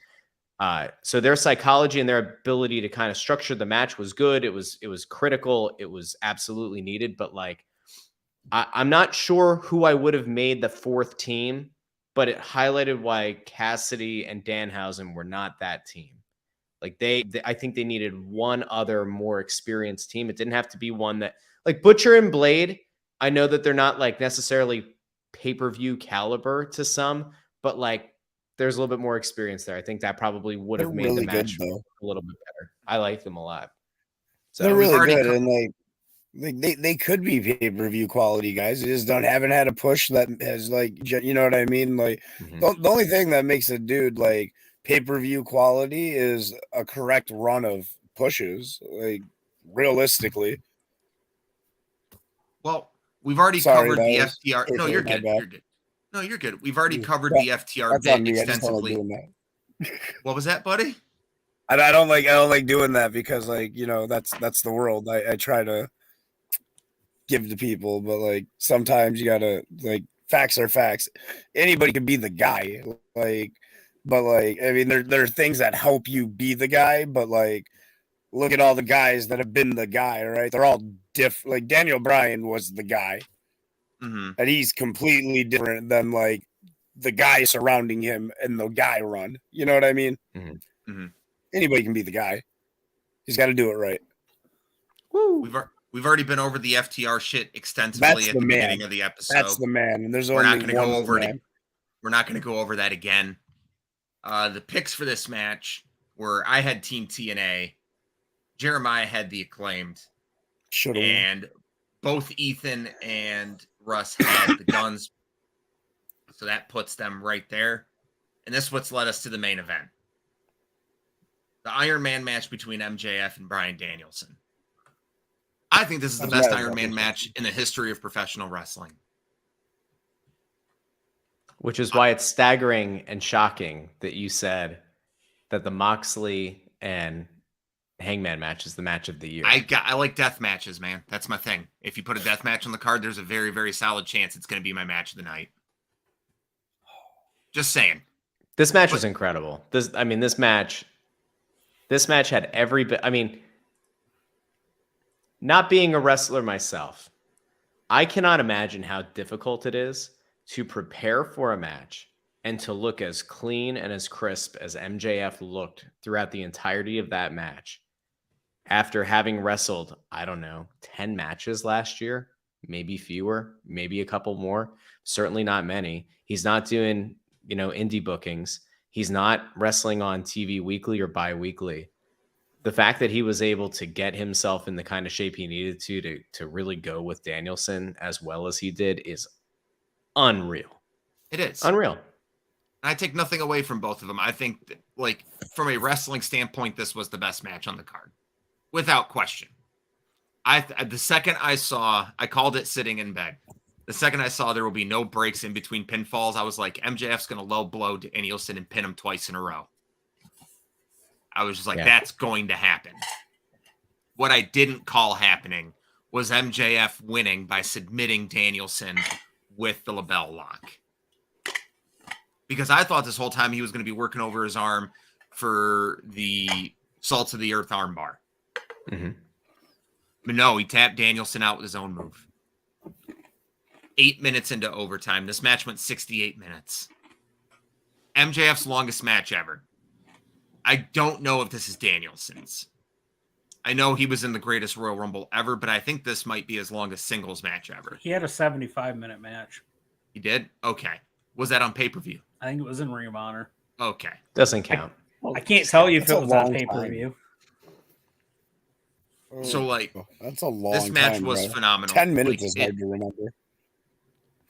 So their psychology and their ability to kind of structure the match was good. It was critical. It was absolutely needed. But like, I'm not sure who I would have made the 4th team, but it highlighted why Cassidy and Danhausen were not that team. Like I think they needed one other more experienced team. It didn't have to be one that, like, Butcher and Blade, I know that they're not like necessarily pay-per-view caliber to some, but like there's a little bit more experience there. I think that probably would have made the match a little bit better. I like them a lot. So They're really good, and they could be pay-per-view quality guys. They just haven't had a push that has, like, you know what I mean? Like, the only thing that makes a dude like pay-per-view quality is a correct run of pushes, like, realistically. Well, we've already covered the FTR. No, you're good. You're good. No, you're good. We've already covered the FTR bit extensively. What was that, buddy? I don't like doing that because, like, you know, that's the world. I try to give to people, but like sometimes you gotta, like, facts are facts. Anybody can be the guy, like, but like, I mean, there are things that help you be the guy, but like, look at all the guys that have been the guy, right? They're all different. Like, Daniel Bryan was the guy, and he's completely different than like the guy surrounding him and the guy run. You know what I mean? Anybody can be the guy. He's got to do it right. Woo. We've already been over the FTR shit extensively That's at the the man. beginning of the episode. That's the man. And there's We're only not going to one go over man. it. We're not going to go over that again. The picks for this match were I had Team TNA, Jeremiah had the Acclaimed, and both Ethan and Russ had the Guns. So that puts them right there. And this is what's led us to the main event. The Iron Man match between MJF and Bryan Danielson. I think this is the best Iron Man match in the history of professional wrestling. Which is why it's staggering and shocking that you said that the Moxley and Hangman match is the match of the year. I like death matches, man. That's my thing. If you put a death match on the card, there's a very, very solid chance it's going to be my match of the night. Just saying. This match was incredible. This match had every bit. I mean, not being a wrestler myself, I cannot imagine how difficult it is to prepare for a match and to look as clean and as crisp as MJF looked throughout the entirety of that match. After having wrestled, I don't know, 10 matches last year, maybe fewer, maybe a couple more, certainly not many. He's not doing, indie bookings. He's not wrestling on TV weekly or bi-weekly. The fact that he was able to get himself in the kind of shape he needed to really go with Danielson as well as he did is unreal. It is. Unreal. I take nothing away from both of them. I think, from a wrestling standpoint, this was the best match on the card. Without question. The second I saw, I called it sitting in bed. The second I saw there will be no breaks in between pinfalls, I was like, MJF's going to low blow Danielson and pin him twice in a row. I was just like, That's going to happen. What I didn't call happening was MJF winning by submitting Danielson with the label lock. Because I thought this whole time he was going to be working over his arm for the Salts of the Earth armbar. Mm-hmm. But no, he tapped Danielson out with his own move. 8 minutes into overtime. This match went 68 minutes. MJF's longest match ever. I don't know if this is Danielson's. I know he was in the greatest Royal Rumble ever, but I think this might be his longest singles match ever. He had a 75-minute match. He did? Okay. Was that on pay-per-view? I think it was in Ring of Honor. Okay. Doesn't count. I can't tell you if That's it a was on long pay-per-view. So, that's a long this match time, was bro. phenomenal. 10 minutes is hard to remember.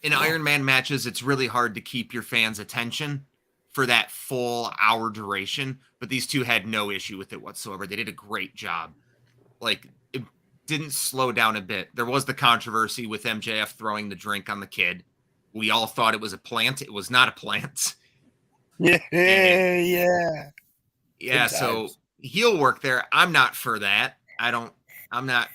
In Iron Man matches, it's really hard to keep your fans' attention for that full hour duration, but these two had no issue with it whatsoever. They did a great job. It didn't slow down a bit. There was the controversy with MJF throwing the drink on the kid. We all thought it was a plant. It was not a plant. Yeah. Yeah, so heel work there. I'm not for that. I'm not,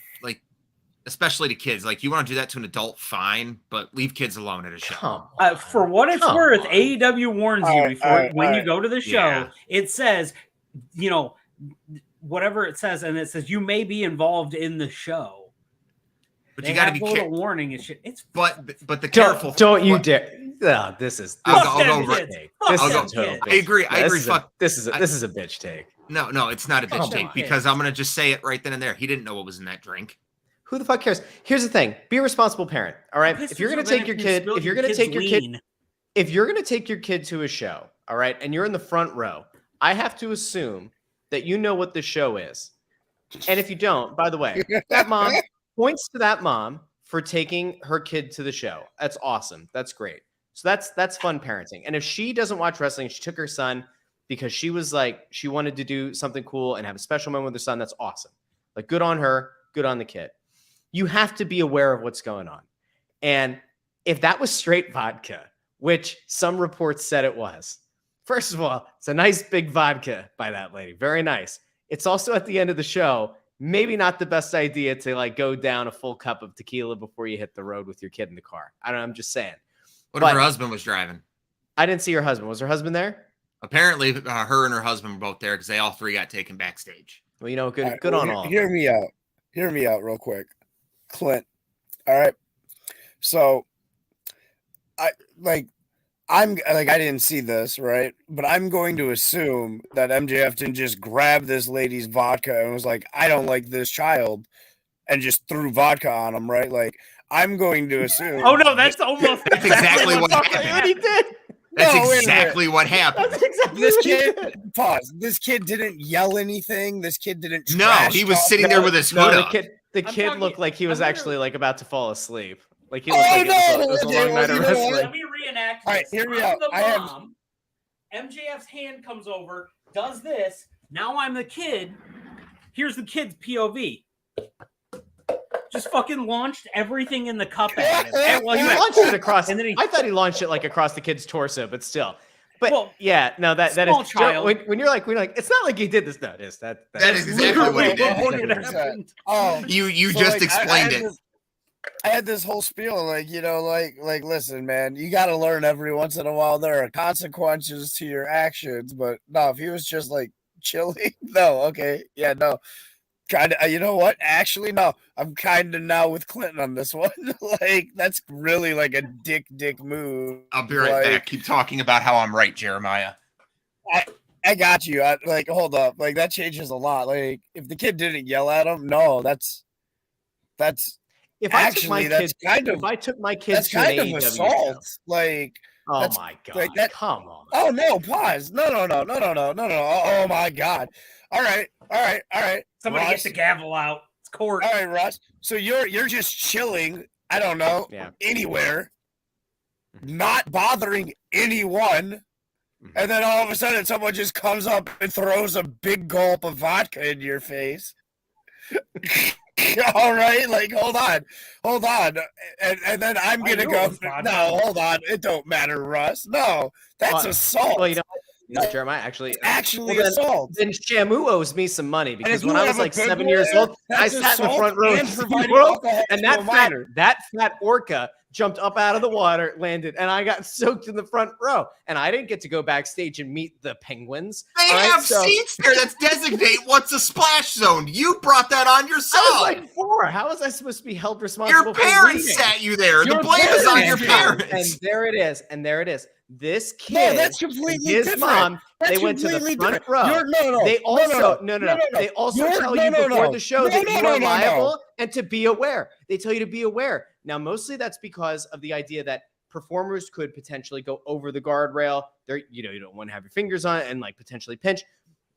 especially to kids. You want to do that to an adult, fine, but leave kids alone at a show. For what it's worth, AEW warns you before when you go to the show. Yeah. It says, whatever it says, and it says you may be involved in the show. But they you got to have be a little careful. warning and shit. It's But the careful. Don't you dare. Oh, this is. I'll them go right. kids. This Fuck is them a total kids. bitch. I agree. I agree. This is a bitch take. No, it's not a bitch Come take on. because I'm gonna just say it right then and there. He didn't know what was in that drink. Who the fuck cares? Here's the thing: be a responsible parent. All right. If you're gonna take your kid, to a show, all right, and you're in the front row, I have to assume that you know what the show is. And if you don't, by the way, that mom points to that mom for taking her kid to the show. That's awesome. That's great. So that's fun parenting. And if she doesn't watch wrestling, she took her son because she was she wanted to do something cool and have a special moment with her son. That's awesome. Good on her. Good on the kid. You have to be aware of what's going on. And if that was straight vodka, which some reports said it was, first of all, it's a nice big vodka by that lady. Very nice. It's also at the end of the show, maybe not the best idea to go down a full cup of tequila before you hit the road with your kid in the car. I'm just saying. What if her husband was driving? I didn't see her husband. Was her husband there? Apparently, her and her husband were both there because they all three got taken backstage. Well, good on all. Hear me out. Hear me out real quick. Clint. All right. So I didn't see this, right? But I'm going to assume that MJF didn't just grab this lady's vodka and was like, I don't like this child. and just threw vodka on him, right? Like, I'm going to assume. Oh no, that's almost That's exactly what What happened. he did. That's No, wait a minute. exactly what happened. That's exactly This what he kid, did. pause. This kid didn't yell anything. This kid didn't. No, trash he was talk. sitting there with his hood No, up. the I'm kid talking- looked like he was I'm actually like about to fall asleep. Like he Oh, looked like it was no, a long night of you know what? wrestling. Let me reenact All right, this. hear me I'm out. the I have- mom. MJF's hand comes over, does this. Now I'm the kid. Here's the kid's POV. Just fucking launched everything in the cup at him. And, well, He you launched it across. and then he- I thought he launched it like across the kid's torso, but still. But Well, yeah, no, that small is child. when you're like it's not like he did this. No, it is that That is exactly what he did. 100%. Oh, You so, just like, explained it. I had this whole spiel, like, listen, man, you got to learn every once in a while there are consequences to your actions. But no, if he was just like chilling, no, okay, yeah, no. Kind of, you know what? Actually, no, I'm kind of now with Clinton on this one. Like, that's really like a dick move. I'll be right Like, back. Keep talking about how I'm right, Jeremiah. I got you. Like, hold up. Like, that changes a lot. Like, if the kid didn't yell at him, no, that's if I actually took my that's kids, kind of if I took my kids that's to an kind of AEW assault. show, Like, oh that's- my god, like that- come on. oh no, pause. No. Oh my god. All right. somebody Russ. gets the gavel out. It's court. All right, Russ. So you're just chilling. I don't know, Yeah. anywhere, not bothering anyone, and then all of a sudden someone just comes up and throws a big gulp of vodka in your face. All right, like hold on, and then I'm I gonna knew go. it was vodka. No, hold on, it don't matter, Russ. No, that's assault. Well, you know, Jeremiah, actually, Actually, well, then- assault. then Shamu owes me some money And because if when you I have was a like good 7 years lawyer, old, I that's sat in the assault front row and of providing SeaWorld, alcohol and to a minor. that fat orca jumped up out of the water, landed, and I got soaked in the front row. And I didn't get to go backstage and meet the penguins. They all right? have So- seats there that designate what's a splash zone. You brought that on I yourself. was like 4. How was I supposed to be held responsible Your for parents leaving? sat you there. The Your blame is on your parents. parents. And there it is. This kid, No, that's and completely his different. mom, That's they went to the completely front different. row. No. They also no. They also You're- tell no, you no, before no. the show No, that no, you no, are no, liable and to be aware. They tell you to be aware. Now, mostly that's because of the idea that performers could potentially go over the guardrail. There, you don't want to have your fingers on it and like potentially pinch.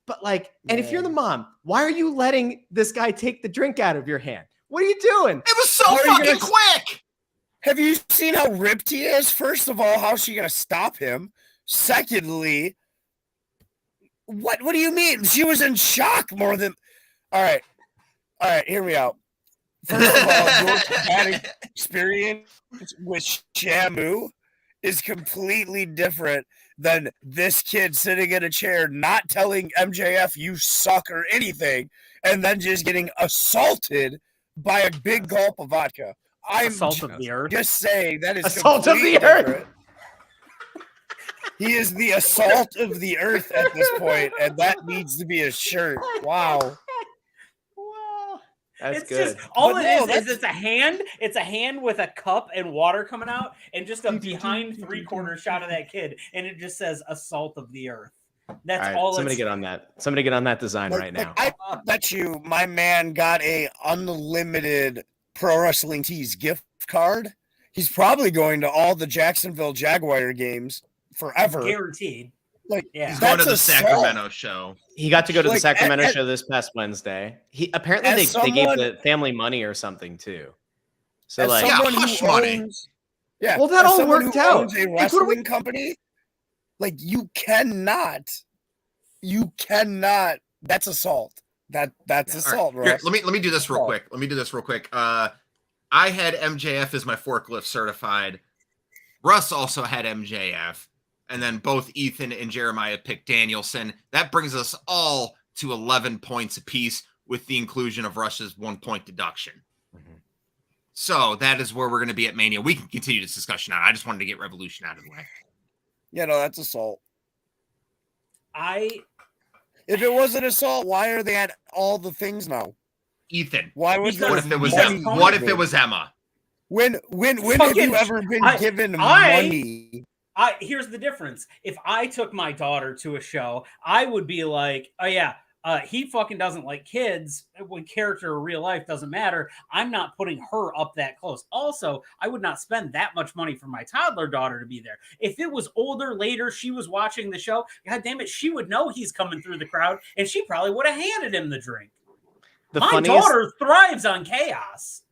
But like, and if you're the mom, why are you letting this guy take the drink out of your hand? What are you doing? It was so How are you fucking gonna- quick. Have you seen how ripped he is? First of all, how's she gonna stop him? Secondly, what do you mean? She was in shock more than. All right, hear me out. First of all, your bad experience with Shamu is completely different than this kid sitting in a chair not telling MJF you suck or anything, and then just getting assaulted by a big gulp of vodka. I'm Assault of the earth. just saying that is Assault of the completely earth. different. He is the assault of the earth at this point, and that needs to be a shirt. Wow. Wow. That's It's good. just all But it no, is that's- it's a hand. It's a hand with a cup and water coming out, and just a behind 3/4 shot of that kid, and it just says "assault of the earth." That's All right, all. somebody it's, get on that. Somebody get on that design Like- right now. like, I bet you my man got a unlimited Pro Wrestling Tees gift card. He's probably going to all the Jacksonville Jaguar games forever. guaranteed. Like, Yeah. He's going to the that's assault. Sacramento show. He got to go to the Like, Sacramento as- show this past Wednesday. He apparently As they gave someone- the family money or something too. So As like, Yeah, someone who hush money. owns- yeah. Well, that as all someone worked who out. owns a Like, what are we- wrestling company, like you cannot. That's assault. That's All right. assault, Here, Russ. let me do this real Oh. quick. I had MJF as my forklift certified. Russ also had MJF, and then both Ethan and Jeremiah picked Danielson. That brings us all to 11 points apiece, with the inclusion of Russ's 1 point deduction. So that is where we're going to be at Mania. We can continue this discussion on. I just wanted to get Revolution out of the way. Yeah, no, that's assault. If it wasn't assault, why are they at all the things now? Ethan, Why was Because- what there if it was money Emma? What if it given? was Emma? When have Fucking- you ever been I- given I- money? Here's the difference. If I took my daughter to a show, I would be like, "Oh yeah, He fucking doesn't like kids. When character or real life doesn't matter, I'm not putting her up that close. Also, I would not spend that much money for my toddler daughter to be there. If it was older, later, she was watching the show, god damn it, she would know he's coming through the crowd, and she probably would have handed him the drink. My daughter thrives on chaos.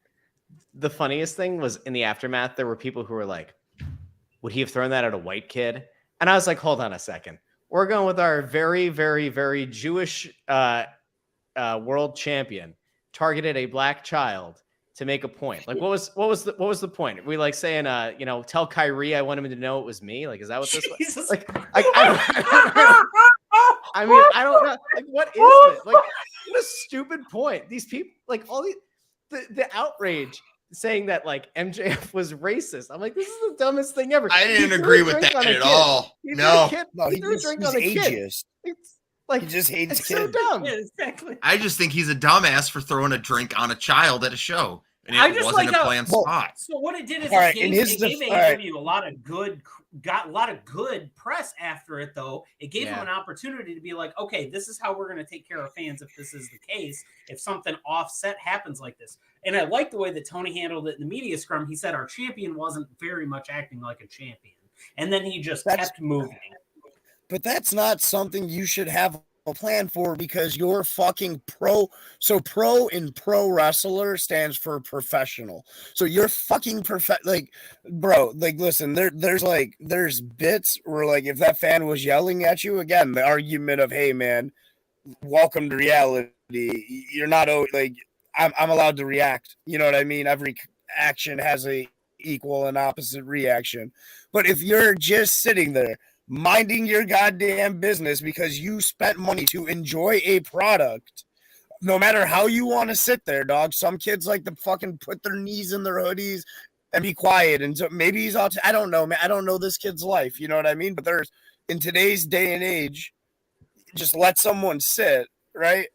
The funniest thing was in the aftermath, there were people who were like, would he have thrown that at a white kid? And I was like, hold on a second. We're going with our very, very, very Jewish world champion targeted a black child to make a point. Like, what was the point? Are we like saying, tell Kyrie I want him to know it was me? Like, is that what this was? Like, I mean, I don't know. Like, what is this? Like, what a stupid point. These people, like, all the outrage saying that like MJF was racist. I'm like, this is the dumbest thing ever. I didn't agree with that at all. No, he threw a drink on a kid. It's like, he just hates kids. So dumb. Yeah, exactly. I just think he's a dumbass for throwing a drink on a child at a show. And it wasn't like a planned spot. So what it did is it gave AEW a lot of good press after it, though. It gave him an opportunity to be like, okay, this is how we're going to take care of fans if this is the case, if something offset happens like this. And I like the way that Tony handled it in the media scrum. He said our champion wasn't very much acting like a champion. And then he just kept moving. But that's not something you should have a plan for, because you're fucking pro. So pro in pro wrestler stands for professional. So you're fucking like, bro, like, listen, there's bits where, like, if that fan was yelling at you, again, the argument of, hey man, welcome to reality. You're not like, I'm allowed to react. You know what I mean? Every action has a equal and opposite reaction. But if you're just sitting there minding your goddamn business because you spent money to enjoy a product, no matter how you want to sit there, dog. Some kids like to fucking put their knees in their hoodies and be quiet. And so maybe he's out. I don't know, man. I don't know this kid's life. You know what I mean? But there's, in today's day and age, just let someone sit, right?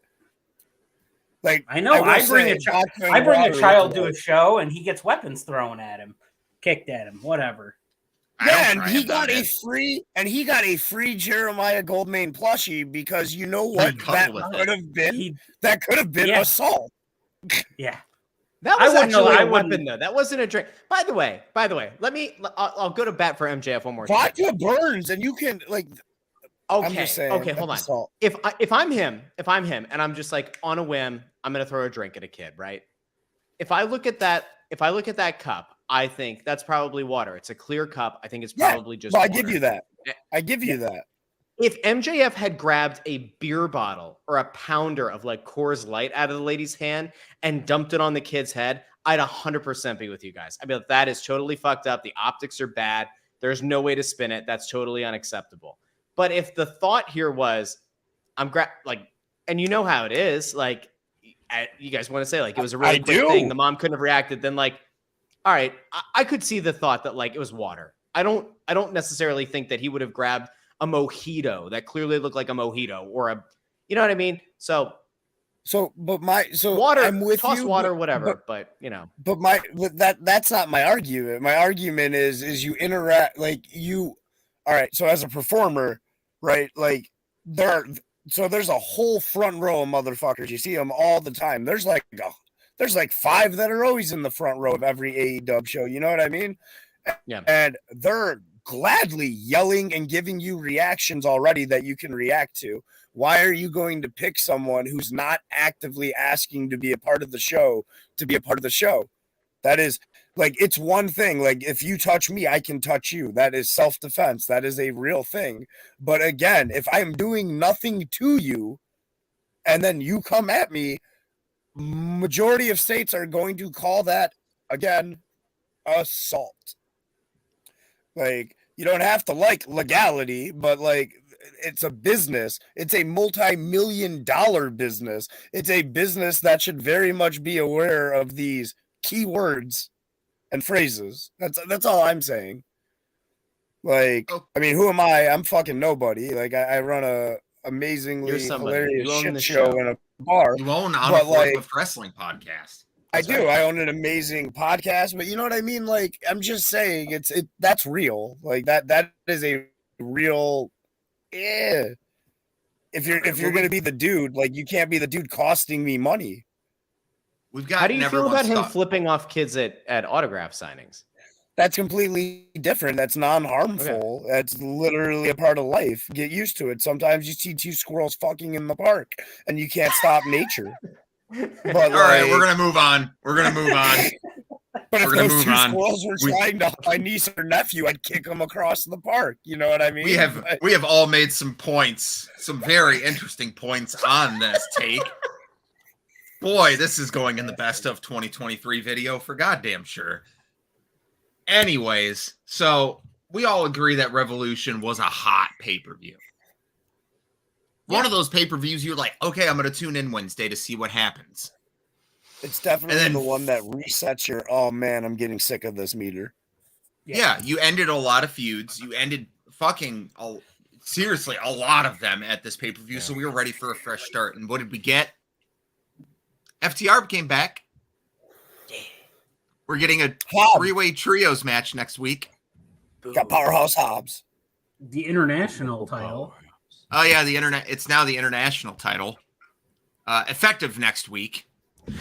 Like, I know. I bring a child to a show and he gets weapons thrown at him, kicked at him, whatever. Yeah, and he got a free Jeremiah Goldmain plushie, because you know what, that could have been assault. Yeah, that was actually a weapon though. That wasn't a drink. By the way, I'll go to bat for MJF one more time. Vodka burns, and you can like. Okay, I'm just saying, okay, hold on. Assault. If I'm him, and I'm just like on a whim, I'm gonna throw a drink at a kid, right? If I look at that cup, I think that's probably water. It's a clear cup. I think it's probably just water. I give you that. If MJF had grabbed a beer bottle or a pounder of like Coors Light out of the lady's hand and dumped it on the kid's head, I'd 100% be with you guys. I'd be like, that is totally fucked up. The optics are bad. There's no way to spin it. That's totally unacceptable. But if the thought here was, and you know how it is, like, you guys want to say like it was a really quick thing, the mom couldn't have reacted, then like, all right, I could see the thought that like it was water. I don't necessarily think that he would have grabbed a mojito that clearly looked like a mojito or a, you know what I mean? So water, I'm with toss you, water, whatever. But you know, that's not my argument. My argument is you interact like you. All right, so as a performer, right? Like there's a whole front row of motherfuckers. You see them all the time. There's like 5 that are always in the front row of every AEW show. You know what I mean? Yeah. And they're gladly yelling and giving you reactions already that you can react to. Why are you going to pick someone who's not actively asking to be a part of the show to be a part of the show? That is like, it's one thing. Like, if you touch me, I can touch you. That is self-defense. That is a real thing. But again, if I'm doing nothing to you and then you come at me, majority of states are going to call that, again, assault. Like, you don't have to like legality, but like, it's a business. It's a multi-million-dollar business. It's a business that should very much be aware of these keywords and phrases. That's all I'm saying. Like, I mean, who am I? I'm fucking nobody. Like, I run a amazingly hilarious shit show in a bar. You own on a Forklift wrestling podcast. I do. I own an amazing podcast, but you know what I mean? Like, I'm just saying that's real. Like, that is a real, if you're gonna be the dude, like you can't be the dude costing me money. We've got. How do you feel about him flipping off kids at autograph signings? That's completely different. That's non-harmful. Okay. That's literally a part of life. Get used to it. Sometimes you see two squirrels fucking in the park and you can't stop nature. But all right, we're gonna move on. We're gonna move on. But if those two squirrels were trying to my niece or nephew, I'd kick them across the park. You know what I mean? We have all made some points, some very interesting points on this take. Boy, this is going in the best of 2023 video for goddamn sure. Anyways, so we all agree that Revolution was a hot pay-per-view. Yeah. One of those pay-per-views you're like, okay, I'm going to tune in Wednesday to see what happens. It's definitely the one that resets your, oh man, I'm getting sick of this meter. Yeah, you ended a lot of feuds. You ended seriously a lot of them at this pay-per-view, so we were ready for a fresh start. And what did we get? FTR came back. We're getting a three-way trios match next week. Got Powerhouse Hobbs. The international title. Oh yeah, it's now the international title. Effective next week.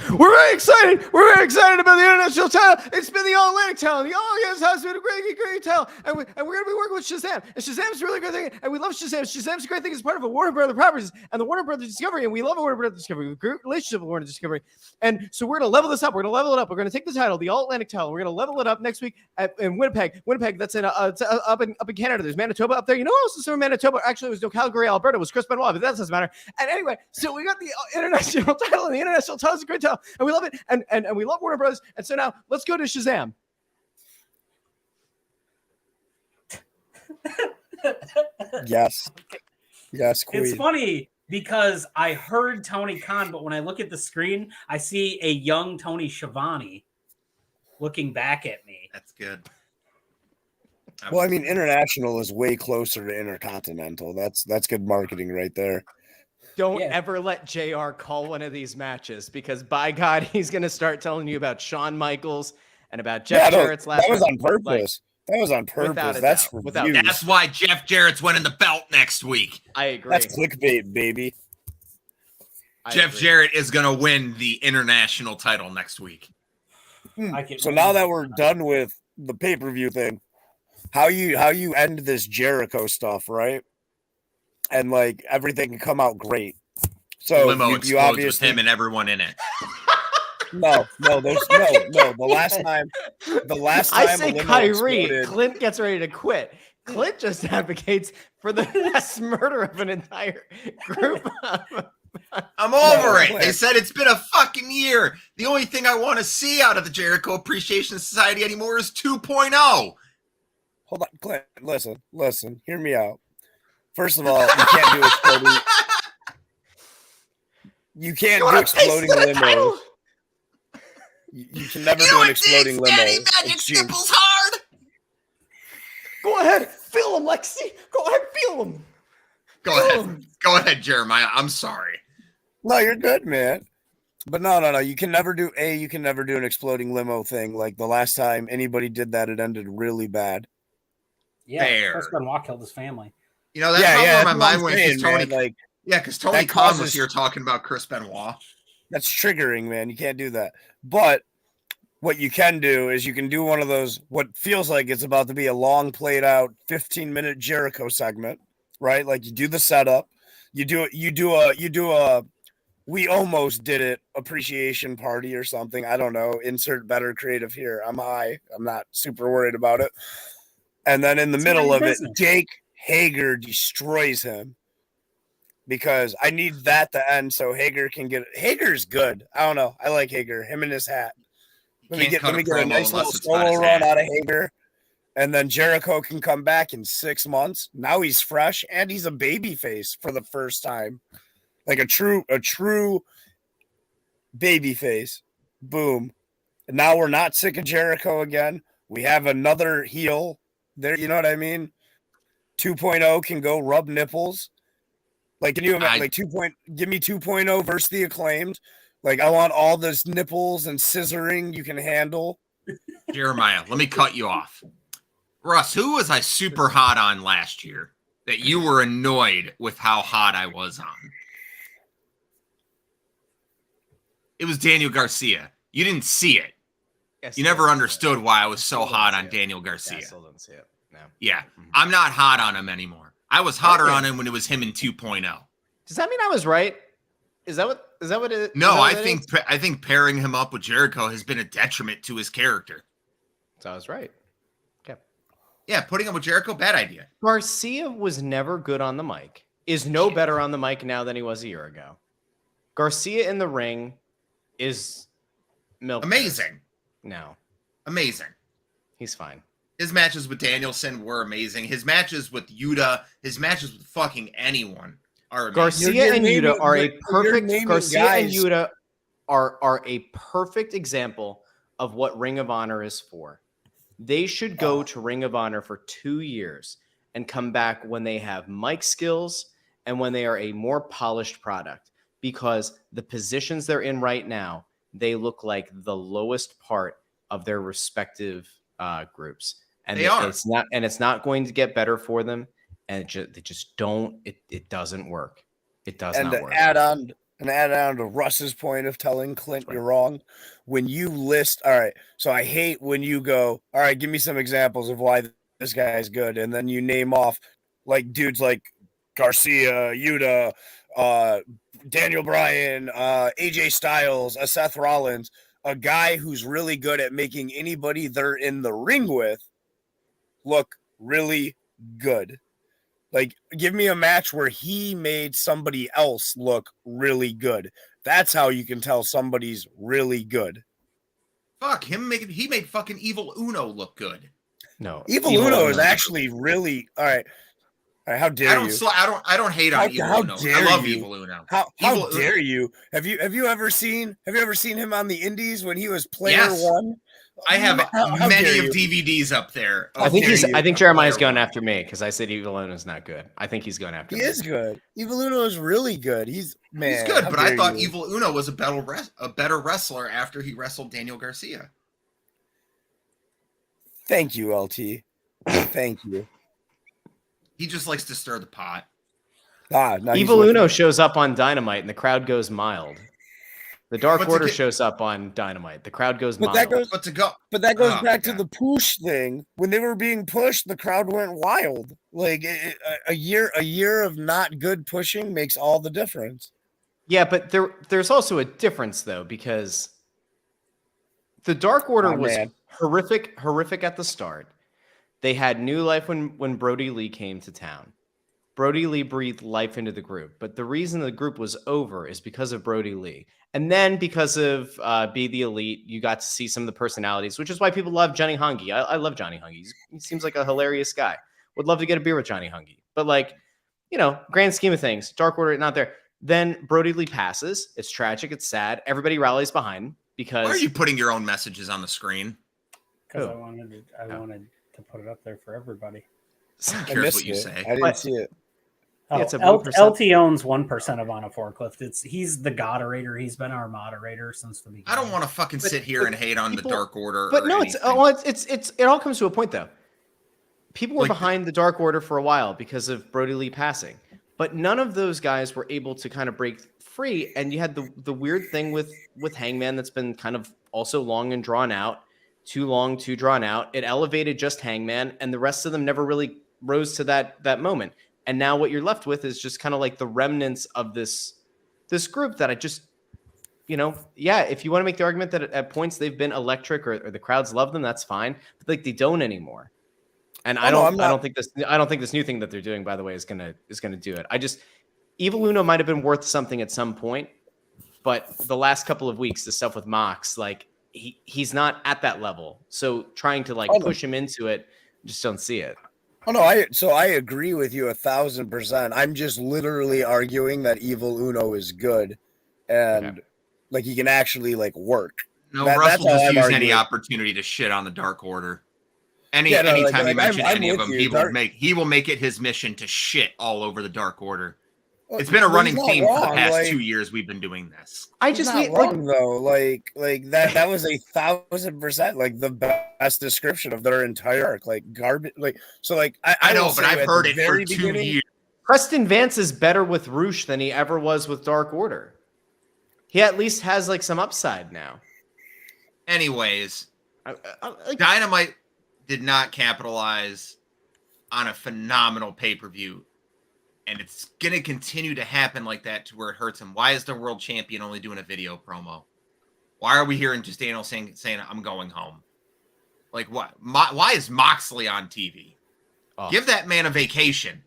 We're very excited. We're very excited about the international title. It's been the All-Atlantic title. The All-Atlantic has been a great title. And we're going to be working with Shazam. And Shazam's a really great thing. And we love Shazam. Shazam's a great thing. It's part of a Warner Brothers Properties and the Warner Brothers Discovery. And we love Warner Brothers Discovery. We have a great relationship with Warner Discovery. And so we're going to level this up. We're going to level it up. We're going to take the title, the All-Atlantic title. We're going to level it up next week in Winnipeg. Winnipeg, that's up in Canada. There's Manitoba up there. You know what else is from Manitoba? Actually, it was no Calgary, Alberta. It was Chris Benoit, but that doesn't matter. And anyway, so we got the international title, and the international title is a great title. And we love it. And we love Warner Bros. And so now let's go to Shazam. Yes, queen. It's funny because I heard Tony Khan, but when I look at the screen, I see a young Tony Schiavone looking back at me. That's good. Well, I mean, international is way closer to intercontinental. That's good marketing right there. Don't ever let JR call one of these matches because by God, he's going to start telling you about Shawn Michaels and about Jeff Jarrett's last. That was on purpose. That was on purpose. That's why Jeff Jarrett's winning the belt next week. I agree. That's clickbait, baby. Jeff Jarrett is going to win the international title next week. So now that we're done with the pay-per-view thing, how you end this Jericho stuff, right? And like everything can come out great. So limo explodes obviously with him and everyone in it. No. The last time I say Kyrie, exploded, Clint gets ready to quit. Clint just advocates for the mass murder of an entire group. I'm over it. They said it's been a fucking year. The only thing I want to see out of the Jericho Appreciation Society anymore is 2.0. Hold on, Clint. Listen. Hear me out. First of all, you can't do exploding. You can't do exploding limos. You can never do an exploding limo. Magic nipples hard. Go ahead, feel them, Lexi. Go ahead, feel them. Go ahead, Jeremiah. I'm sorry. No, you're good, man. But no. You can never do an exploding limo thing. Like the last time anybody did that, it ended really bad. Yeah, Chris Benoit killed his family. You know, that's where my mind went. Because Tony Khan was here talking about Chris Benoit. That's triggering, man. You can't do that. But what you can do is you can do one of those, what feels like it's about to be a long played out 15-minute Jericho segment, right? Like you do the setup, you do a we almost did it appreciation party or something. I don't know. Insert better creative here. I'm high. I'm not super worried about it. And then in the middle of it, Jake Hager destroys him because I need that to end so Hager can get – Hager's good. I don't know. I like Hager. Him and his hat. Let me get a nice little solo run out of Hager, and then Jericho can come back in 6 months. Now he's fresh, and he's a baby face for the first time. Like a true baby face. Boom. And now we're not sick of Jericho again. We have another heel there. You know what I mean? 2.0 can go rub nipples. Like, can you imagine? Give me 2.0 versus the Acclaimed. Like, I want all this nipples and scissoring you can handle. Jeremiah, let me cut you off. Russ, who was I super hot on last year? that you were annoyed with how hot I was on. It was Daniel Garcia. You didn't see it. You never understood why I was so hot on Daniel Garcia. I still don't see it. No. Yeah. I'm not hot on him anymore. I was hotter on him when it was him in 2.0. Does that mean I was right? Is that what it is? No, I think pairing him up with Jericho has been a detriment to his character. So I was right. Okay. Yeah, putting him with Jericho, bad idea. Garcia was never good on the mic. Is no better on the mic now than he was a year ago. Garcia in the ring is amazing. No. Amazing. He's fine. His matches with Danielson were amazing. His matches with Yuta, his matches with fucking anyone are amazing. Garcia and Yuta are a perfect are a perfect example of what Ring of Honor is for. They should go to Ring of Honor for 2 years and come back when they have mic skills and when they are a more polished product, because the positions they're in right now, they look like the lowest part of their respective groups, and it's not going to get better for them, and they just don't. It doesn't work. It does not work. And add on to Russ's point of telling Clint you're wrong. When you list, all right, so I hate when you go, all right, give me some examples of why this guy is good, and then you name off like dudes like Garcia, Yuta, Daniel Bryan, AJ Styles, Seth Rollins, a guy who's really good at making anybody they're in the ring with look really good. Like, give me a match where he made somebody else look really good. That's how you can tell somebody's really good. Fuck him! He made fucking Evil Uno look good. No, Evil Uno is actually really all right. All right, how dare you? I don't hate on Evil Uno. I love Evil Uno. How dare you? Have you ever seen him on the Indies when he was player one? I have many of DVDs up there. I think Jeremiah's going after me because I said Evil Uno is not good. I think he's going after me. He is good. Evil Uno is really good. He's good, but I thought Evil Uno was a better wrestler after he wrestled Daniel Garcia. Thank you, LT. Thank you. He just likes to stir the pot. Evil Uno shows up on Dynamite and the crowd goes mild. The Dark Order shows up on Dynamite. The crowd goes mild. But that goes back to the push thing. When they were being pushed, the crowd went wild. Like a year of not good pushing makes all the difference. Yeah, but there's also a difference though, because the Dark Order was horrific at the start. They had new life when Brody Lee came to town. Brody Lee breathed life into the group, but the reason the group was over is because of Brody Lee. And then because of Be the Elite, you got to see some of the personalities, which is why people love Johnny Hungy. I love Johnny Hungy. He seems like a hilarious guy. Would love to get a beer with Johnny Hungy. But like, grand scheme of things, Dark Order not there. Then Brody Lee passes. It's tragic. It's sad. Everybody rallies behind him because... Why are you putting your own messages on the screen? Because I wanted to put it up there for everybody. I missed what you say. I didn't see it. Oh, it's LT owns 1% of On a Forklift. He's the moderator. He's been our moderator since the beginning. I don't want to fucking sit here and hate on the Dark Order. But no, it all comes to a point though. People were behind the Dark Order for a while because of Brody Lee passing, but none of those guys were able to kind of break free. And you had the weird thing with Hangman that's been kind of also long and drawn out, too long, too drawn out. It elevated just Hangman, and the rest of them never really rose to that moment. And now what you're left with is just kind of like the remnants of this group that I just, if you want to make the argument that at points they've been electric or the crowds love them, that's fine. But like they don't anymore. And I don't think this new thing that they're doing, by the way, is gonna do it. Evil Uno might have been worth something at some point, but the last couple of weeks, the stuff with Mox, like he's not at that level. So trying to push him into it, just don't see it. Oh no, I agree with you 1,000%. I'm just literally arguing that Evil Uno is good, and he can actually work. No, Russ will just use any opportunity to shit on the Dark Order. Anytime you mention any of them, he will make it his mission to shit all over the Dark Order. It's been a Well, running he's not theme for the wrong, past like- 2 years we've been doing this. I He's just not need like wrong though. Like that was 1,000% like the best description of their entire arc. Like garbage. Like so. Like I know, will but say I've at heard the it for very 2 beginning- years. Preston Vance is better with Roosh than he ever was with Dark Order. He at least has like some upside now. Anyways, Like, Dynamite did not capitalize on a phenomenal pay-per-view. And it's going to continue to happen like that to where it hurts him. Why is the world champion only doing a video promo? Why are we hearing just Daniel saying I'm going home? Like what? Why is Moxley on TV? oh. Give that man a vacation.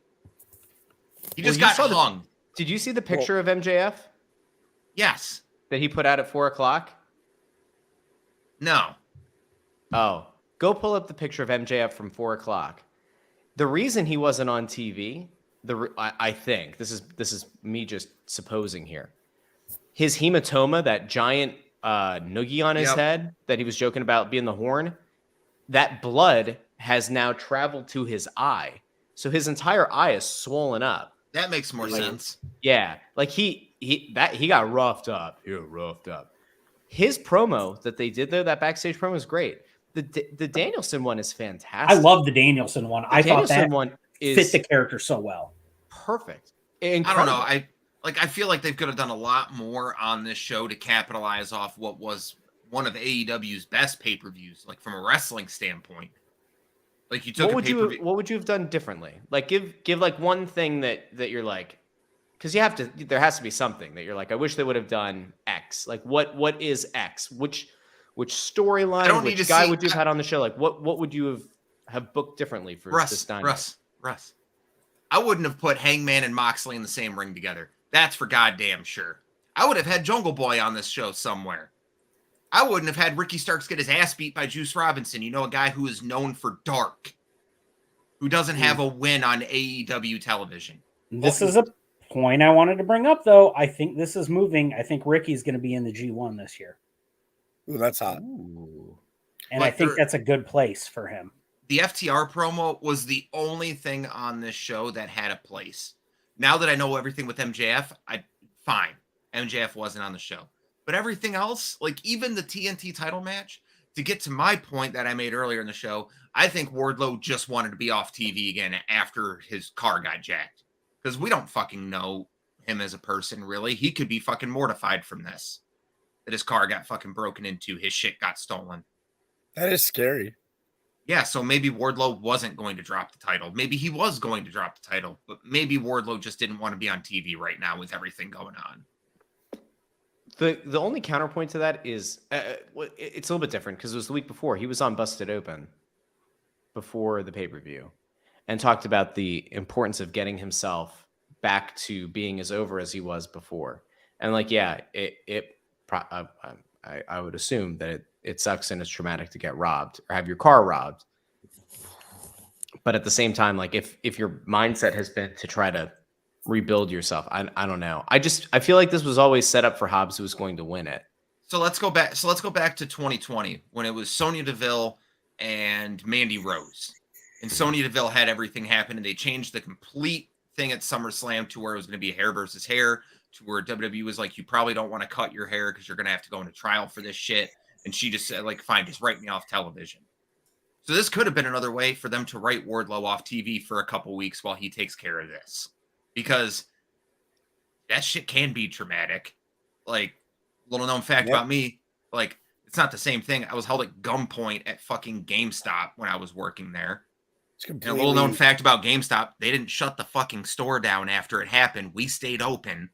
He just Well, you got saw hung. Did you see the picture of MJF Yes. that he put out at 4:00? No. Oh, go pull up the picture of MJF from 4:00. The reason he wasn't on TV, I think this is me just supposing here. His hematoma, that giant noogie on his head that he was joking about being the horn, that blood has now traveled to his eye, so his entire eye is swollen up. That makes more sense. Yeah, like he got roughed up. His promo that they did though, that backstage promo was great. The Danielson one is fantastic. I love the Danielson one. I thought that one fit the character so well. Perfect. Incredible. I don't know. I feel like they could have done a lot more on this show to capitalize off what was one of AEW's best pay-per-views, like from a wrestling standpoint. Like you took what pay-per-view. What would you have done differently? Like give like one thing that you're like, because there has to be something that you're like, I wish they would have done X. Like what is X? Which storyline? Which guy would you have had on the show? Like what would you have booked differently for this dynamite? Russ. I wouldn't have put Hangman and Moxley in the same ring together. That's for goddamn sure. I would have had Jungle Boy on this show somewhere. I wouldn't have had Ricky Starks get his ass beat by Juice Robinson. You know, a guy who is known for dark, who doesn't have a win on AEW television. This is a point I wanted to bring up, though. I think this is moving. I think Ricky's going to be in the G1 this year. Ooh, that's hot. Ooh. And I think that's a good place for him. The FTR promo was the only thing on this show that had a place. Now that I know everything with MJF, fine. MJF wasn't on the show. But everything else, like even the TNT title match, to get to my point that I made earlier in the show, I think Wardlow just wanted to be off TV again after his car got jacked. Because we don't fucking know him as a person, really. He could be fucking mortified from this. That his car got fucking broken into, his shit got stolen. That is scary. Yeah, so maybe Wardlow wasn't going to drop the title. Maybe he was going to drop the title, but maybe Wardlow just didn't want to be on TV right now with everything going on. The only counterpoint to that is it's a little bit different because it was the week before. He was on Busted Open before the pay-per-view and talked about the importance of getting himself back to being as over as he was before. And like, yeah, I would assume that it sucks and it's traumatic to get robbed or have your car robbed. But at the same time, like if your mindset has been to try to rebuild yourself, I don't know. I feel like this was always set up for Hobbs, who was going to win it. So let's go back. So let's go back to 2020 when it was Sonya Deville and Mandy Rose. And Sonya Deville had everything happen, and they changed the complete thing at SummerSlam to where it was going to be hair versus hair, to where WWE was like, you probably don't want to cut your hair because you're going to have to go into trial for this shit. And she just said, like, fine, just write me off television. So this could have been another way for them to write Wardlow off TV for a couple weeks while he takes care of this. Because that shit can be traumatic. Like, little known fact about me, like, it's not the same thing. I was held at gunpoint at fucking GameStop when I was working there. And a little known fact about GameStop, they didn't shut the fucking store down after it happened. We stayed open.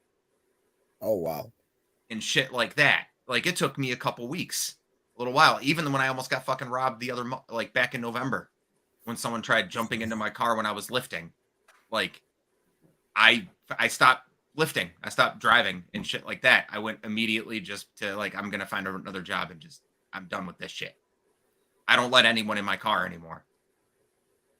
Oh, wow. And shit like that. Like, it took me a couple weeks, a little while. Even when I almost got fucking robbed the other, like, back in November, when someone tried jumping into my car when I was lifting. Like, I stopped lifting. I stopped driving and shit like that. I went immediately just to, like, I'm going to find another job and just, I'm done with this shit. I don't let anyone in my car anymore.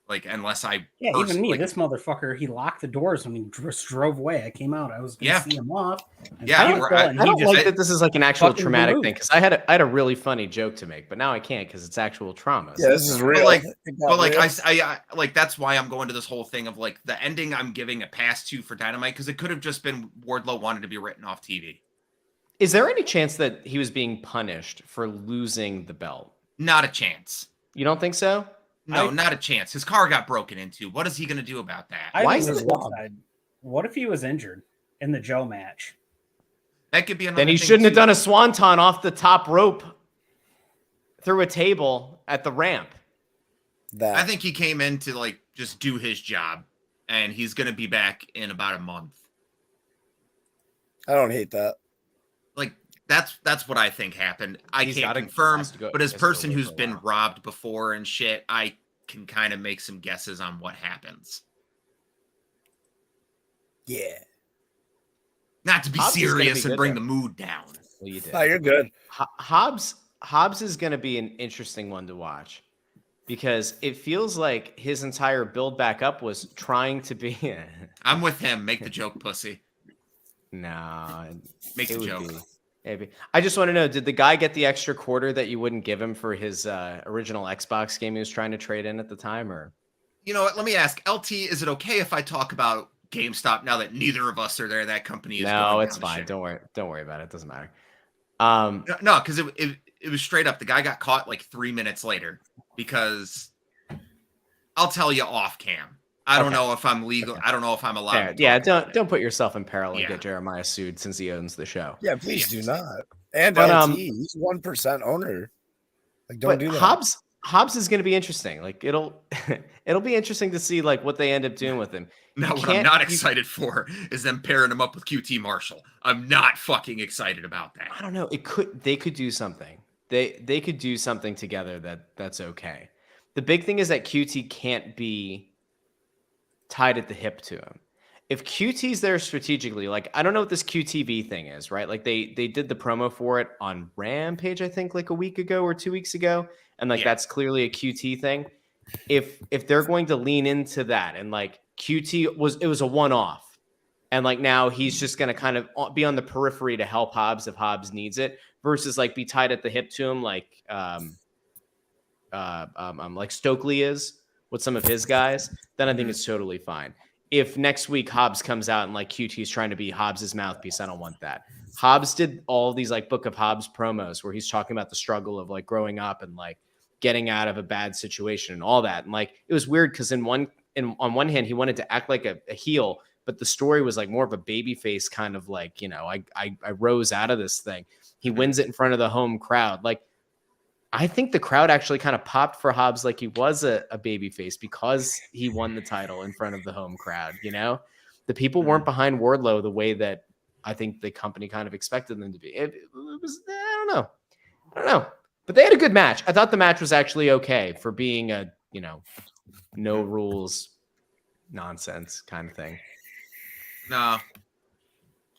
Like, unless I Yeah, even me, like, this motherfucker, he locked the doors when he just drove away. I came out. I was going to see him off. Yeah, I don't like that this is like an actual traumatic thing, because I had a really funny joke to make, but now I can't because it's actual trauma. Yeah, this is real. But like I like that's why I'm going to this whole thing of like the ending I'm giving a pass to for Dynamite, because it could have just been Wardlow wanted to be written off TV. Is there any chance that he was being punished for losing the belt? Not a chance. You don't think so? No, not a chance. His car got broken into. What is he going to do about that? Why is this What if he was injured in the Joe match? That could be another. Then he shouldn't have done a swanton off the top rope through a table at the ramp. I think he came in to like just do his job, and he's going to be back in about a month. I don't hate that. Like that's what I think happened. I can't confirm, but as a person who's been robbed before and shit, I can kind of make some guesses on what happens. Yeah. Not to be serious and bring the mood down. Well, you did. Oh, you're good. Hobbs is going to be an interesting one to watch, because it feels like his entire build back up was trying to be. I'm with him. Make the joke, pussy. No, make the joke. Maybe. I just want to know, did the guy get the extra quarter that you wouldn't give him for his original Xbox game he was trying to trade in at the time? Or, you know what? Let me ask LT, is it okay if I talk about GameStop now that neither of us are there? That company is no, it's fine. Don't worry about it. It doesn't matter. No, because it was straight up. The guy got caught like 3 minutes later, because I'll tell you off cam. I don't know if I'm legal. I don't know if I'm allowed. Yeah, don't put yourself in peril and get Jeremiah sued, since he owns the show. Yeah, please do not. And LT, he's 1% owner. Like, don't do that. Hobbs is going to be interesting. Like, it'll be interesting to see like what they end up doing with him. Now, what I'm not excited for is them pairing him up with QT Marshall. I'm not fucking excited about that. I don't know. They could do something. They could do something together that's okay. The big thing is that QT can't be tied at the hip to him. If QT's there strategically, like, I don't know what this QTV thing is, right? Like they did the promo for it on Rampage, I think, like a week ago or 2 weeks ago, and like that's clearly a QT thing. If they're going to lean into that, and like QT was a one-off, and like now he's just going to kind of be on the periphery to help Hobbs if Hobbs needs it, versus like be tied at the hip to him like Stokely is with some of his guys, then I think it's totally fine. If next week Hobbs comes out and like QT's trying to be Hobbs's mouthpiece, I don't want that. Hobbs did all these like Book of Hobbs promos where he's talking about the struggle of like growing up and like getting out of a bad situation and all that. And like, it was weird because on one hand, he wanted to act like a heel, but the story was like more of a baby face kind of like, you know, I rose out of this thing. He wins it in front of the home crowd. Like, I think the crowd actually kind of popped for Hobbs like he was a baby face because he won the title in front of the home crowd. You know, the people weren't behind Wardlow the way that I think the company kind of expected them to be. It was, I don't know, but they had a good match. I thought the match was actually okay for being a, you know, no rules nonsense kind of thing. Nah.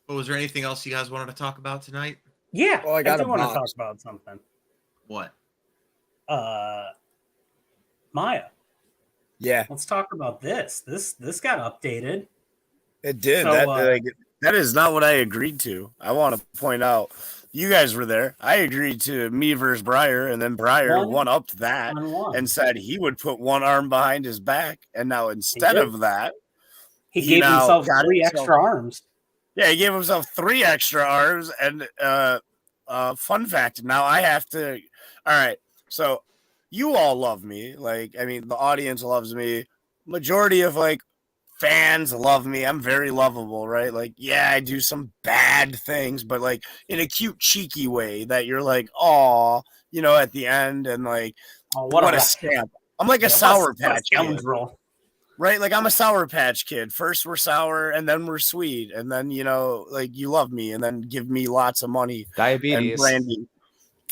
But was there anything else you guys wanted to talk about tonight? Yeah, well, I do want to talk about something. What? Maya. Yeah. Let's talk about this. This got updated. It did. So, that is not what I agreed to. I want to point out, you guys were there. I agreed to me versus Breyer, and then Breyer one-upped that and said he would put one arm behind his back. And now instead of that, he gave himself 3 extra arms. Yeah, he gave himself 3 extra arms. And fun fact, now I have to. All right. So you all love me. Like, I mean, the audience loves me. Majority of like fans love me. I'm very lovable, right? Like, yeah, I do some bad things, but like in a cute, cheeky way that you're like, aw, you know, at the end, and like, what a scamp. I'm like a Sour Patch Kid, right? Like, I'm a Sour Patch Kid. First we're sour, and then we're sweet, and then, you know, like, you love me, and then give me lots of money, diabetes, and brandy,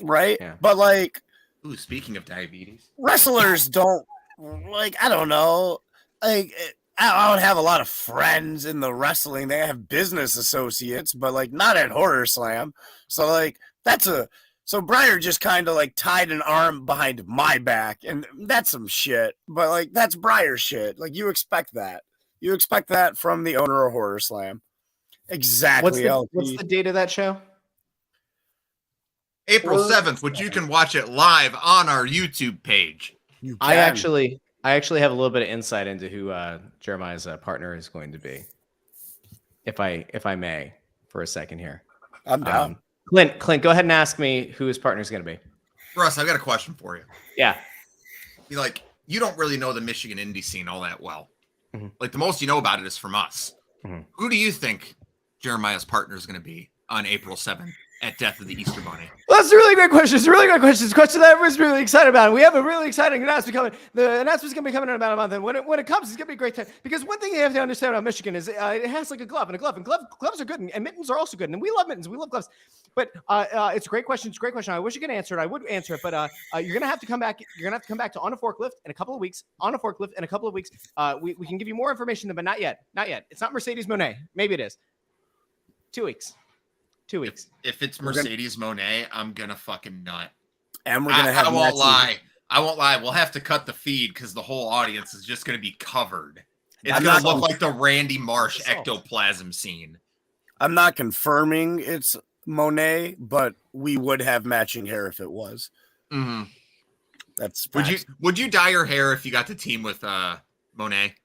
right? Yeah. But like, ooh, speaking of diabetes, wrestlers don't, like, I don't know, like, I don't have a lot of friends in the wrestling. They have business associates, but like not at Horror Slam. So like that's a So Breyer just kind of like tied an arm behind my back, and that's some shit. But like that's Breyer shit. Like you expect that. You expect that from the owner of Horror Slam. Exactly. What's the date of that show? April 7th, which you can watch it live on our YouTube page. I actually have a little bit of insight into who Jeremiah's partner is going to be. If I may, for a second here. I'm down. Clint, go ahead and ask me who his partner is going to be. Russ, I've got a question for you. Yeah. You don't really know the Michigan indie scene all that well. Mm-hmm. Like the most you know about it is from us. Mm-hmm. Who do you think Jeremiah's partner is going to be on April 7th at Death of the Easter Bunny? Well, that's a really great question. It's a really great question. It's a question that everyone's really excited about. And we have a really exciting announcement coming. The announcement's going to be coming in about a month. And when it comes, it's going to be a great time. Because one thing you have to understand about Michigan is it has like a glove. And gloves are good. And mittens are also good. And we love mittens. We love gloves. But it's a great question. It's a great question. I wish I could answer it. I would answer it. But you're going to have to come back. You're going to have to come back to On a Forklift in a couple of weeks. On a Forklift in a couple of weeks. We can give you more information, but not yet. Not yet. It's not Mercedes Monet. Maybe it is. 2 weeks. 2 weeks. If it's Mercedes Monet, I'm gonna fucking nut. And we're gonna have. I won't lie. We'll have to cut the feed because the whole audience is just gonna be covered. It's gonna look like the Randy Marsh ectoplasm scene. I'm not confirming it's Monet, but we would have matching hair if it was. Mm-hmm. That's would you dye your hair if you got to team with Monet?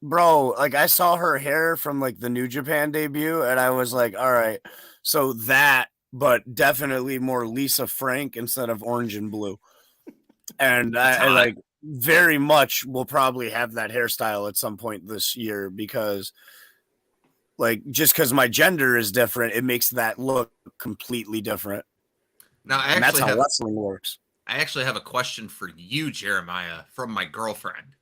Bro, like I saw her hair from like the New Japan debut, and I was like, all right, so that, but definitely more Lisa Frank instead of orange and blue. And I like very much will probably have that hairstyle at some point this year because like just because my gender is different, it makes that look completely different. Now, and that's how wrestling works. I actually have a question for you, Jeremiah, from my girlfriend.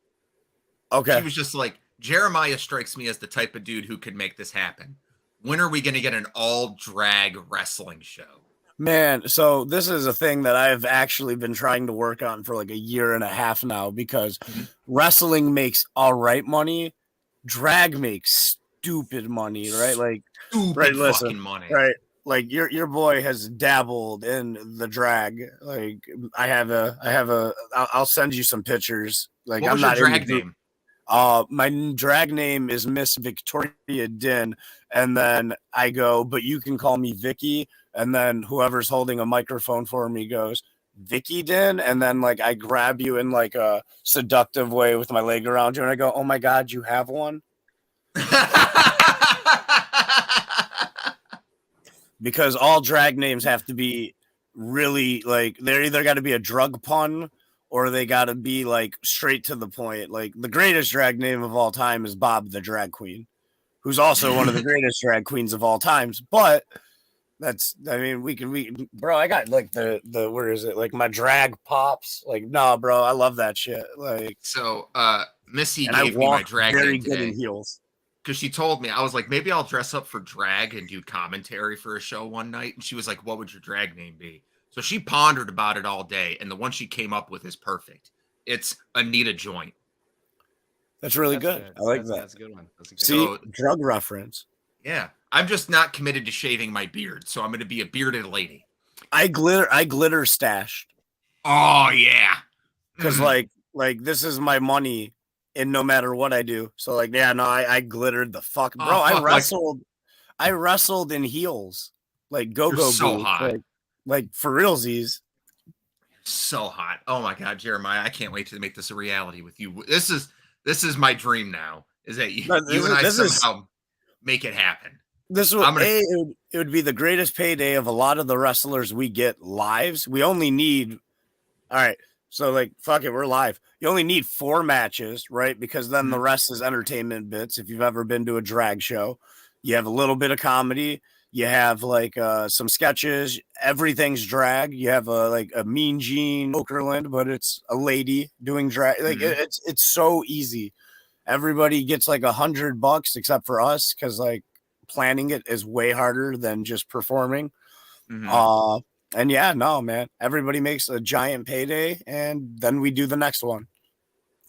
Okay. She was just like, Jeremiah strikes me as the type of dude who could make this happen. When are we going to get an all-drag wrestling show? Man, so this is a thing that I've actually been trying to work on for like a year and a half now because wrestling makes all right money. Drag makes stupid money, right? Like stupid fucking money. Right. Like your boy has dabbled in the drag. Like I'll send you some pictures. Like what was I'm not your drag name? My drag name is Miss Victoria Din, and then I go, but you can call me Vicky, and then whoever's holding a microphone for me goes, Vicky Din, and then like I grab you in like a seductive way with my leg around you, and I go, oh my God, you have one? Because all drag names have to be really like, they're either got to be a drug pun or they got to be like straight to the point. Like the greatest drag name of all time is Bob the Drag Queen, who's also one of the greatest drag queens of all times. But bro, I got like the where is it? Like my drag pops. Like, nah, bro, I love that shit. Like, so Missy and gave me my drag very name good today. in heels. Because she told me, I was like, maybe I'll dress up for drag and do commentary for a show one night. And she was like, what would your drag name be? So she pondered about it all day, and the one she came up with is perfect. It's Anita Joint. That's really good. I like that. That's a good one. See, drug reference. Yeah. I'm just not committed to shaving my beard, so I'm going to be a bearded lady. I glitter stashed. Oh, yeah. Because, like this is my money, and no matter what I do. So, like, yeah, no, I glittered the fuck. Bro, I wrestled in heels. Like, go-go so boots. hot. Like for realsies. So hot. Oh my God, Jeremiah, I can't wait to make this a reality with you. This is my dream now, is that you and I somehow make it happen. It would be the greatest payday of a lot of the wrestlers we get lives. We only need, all right, so like, fuck it, we're live. You only need 4 matches, right? Because then the rest is entertainment bits. If you've ever been to a drag show, you have a little bit of comedy. You have like some sketches. Everything's drag. You have like a Mean Gene Okerlund, but it's a lady doing drag. Like it's so easy. Everybody gets like $100 except for us because like planning it is way harder than just performing. And yeah, no, man. Everybody makes a giant payday, and then we do the next one.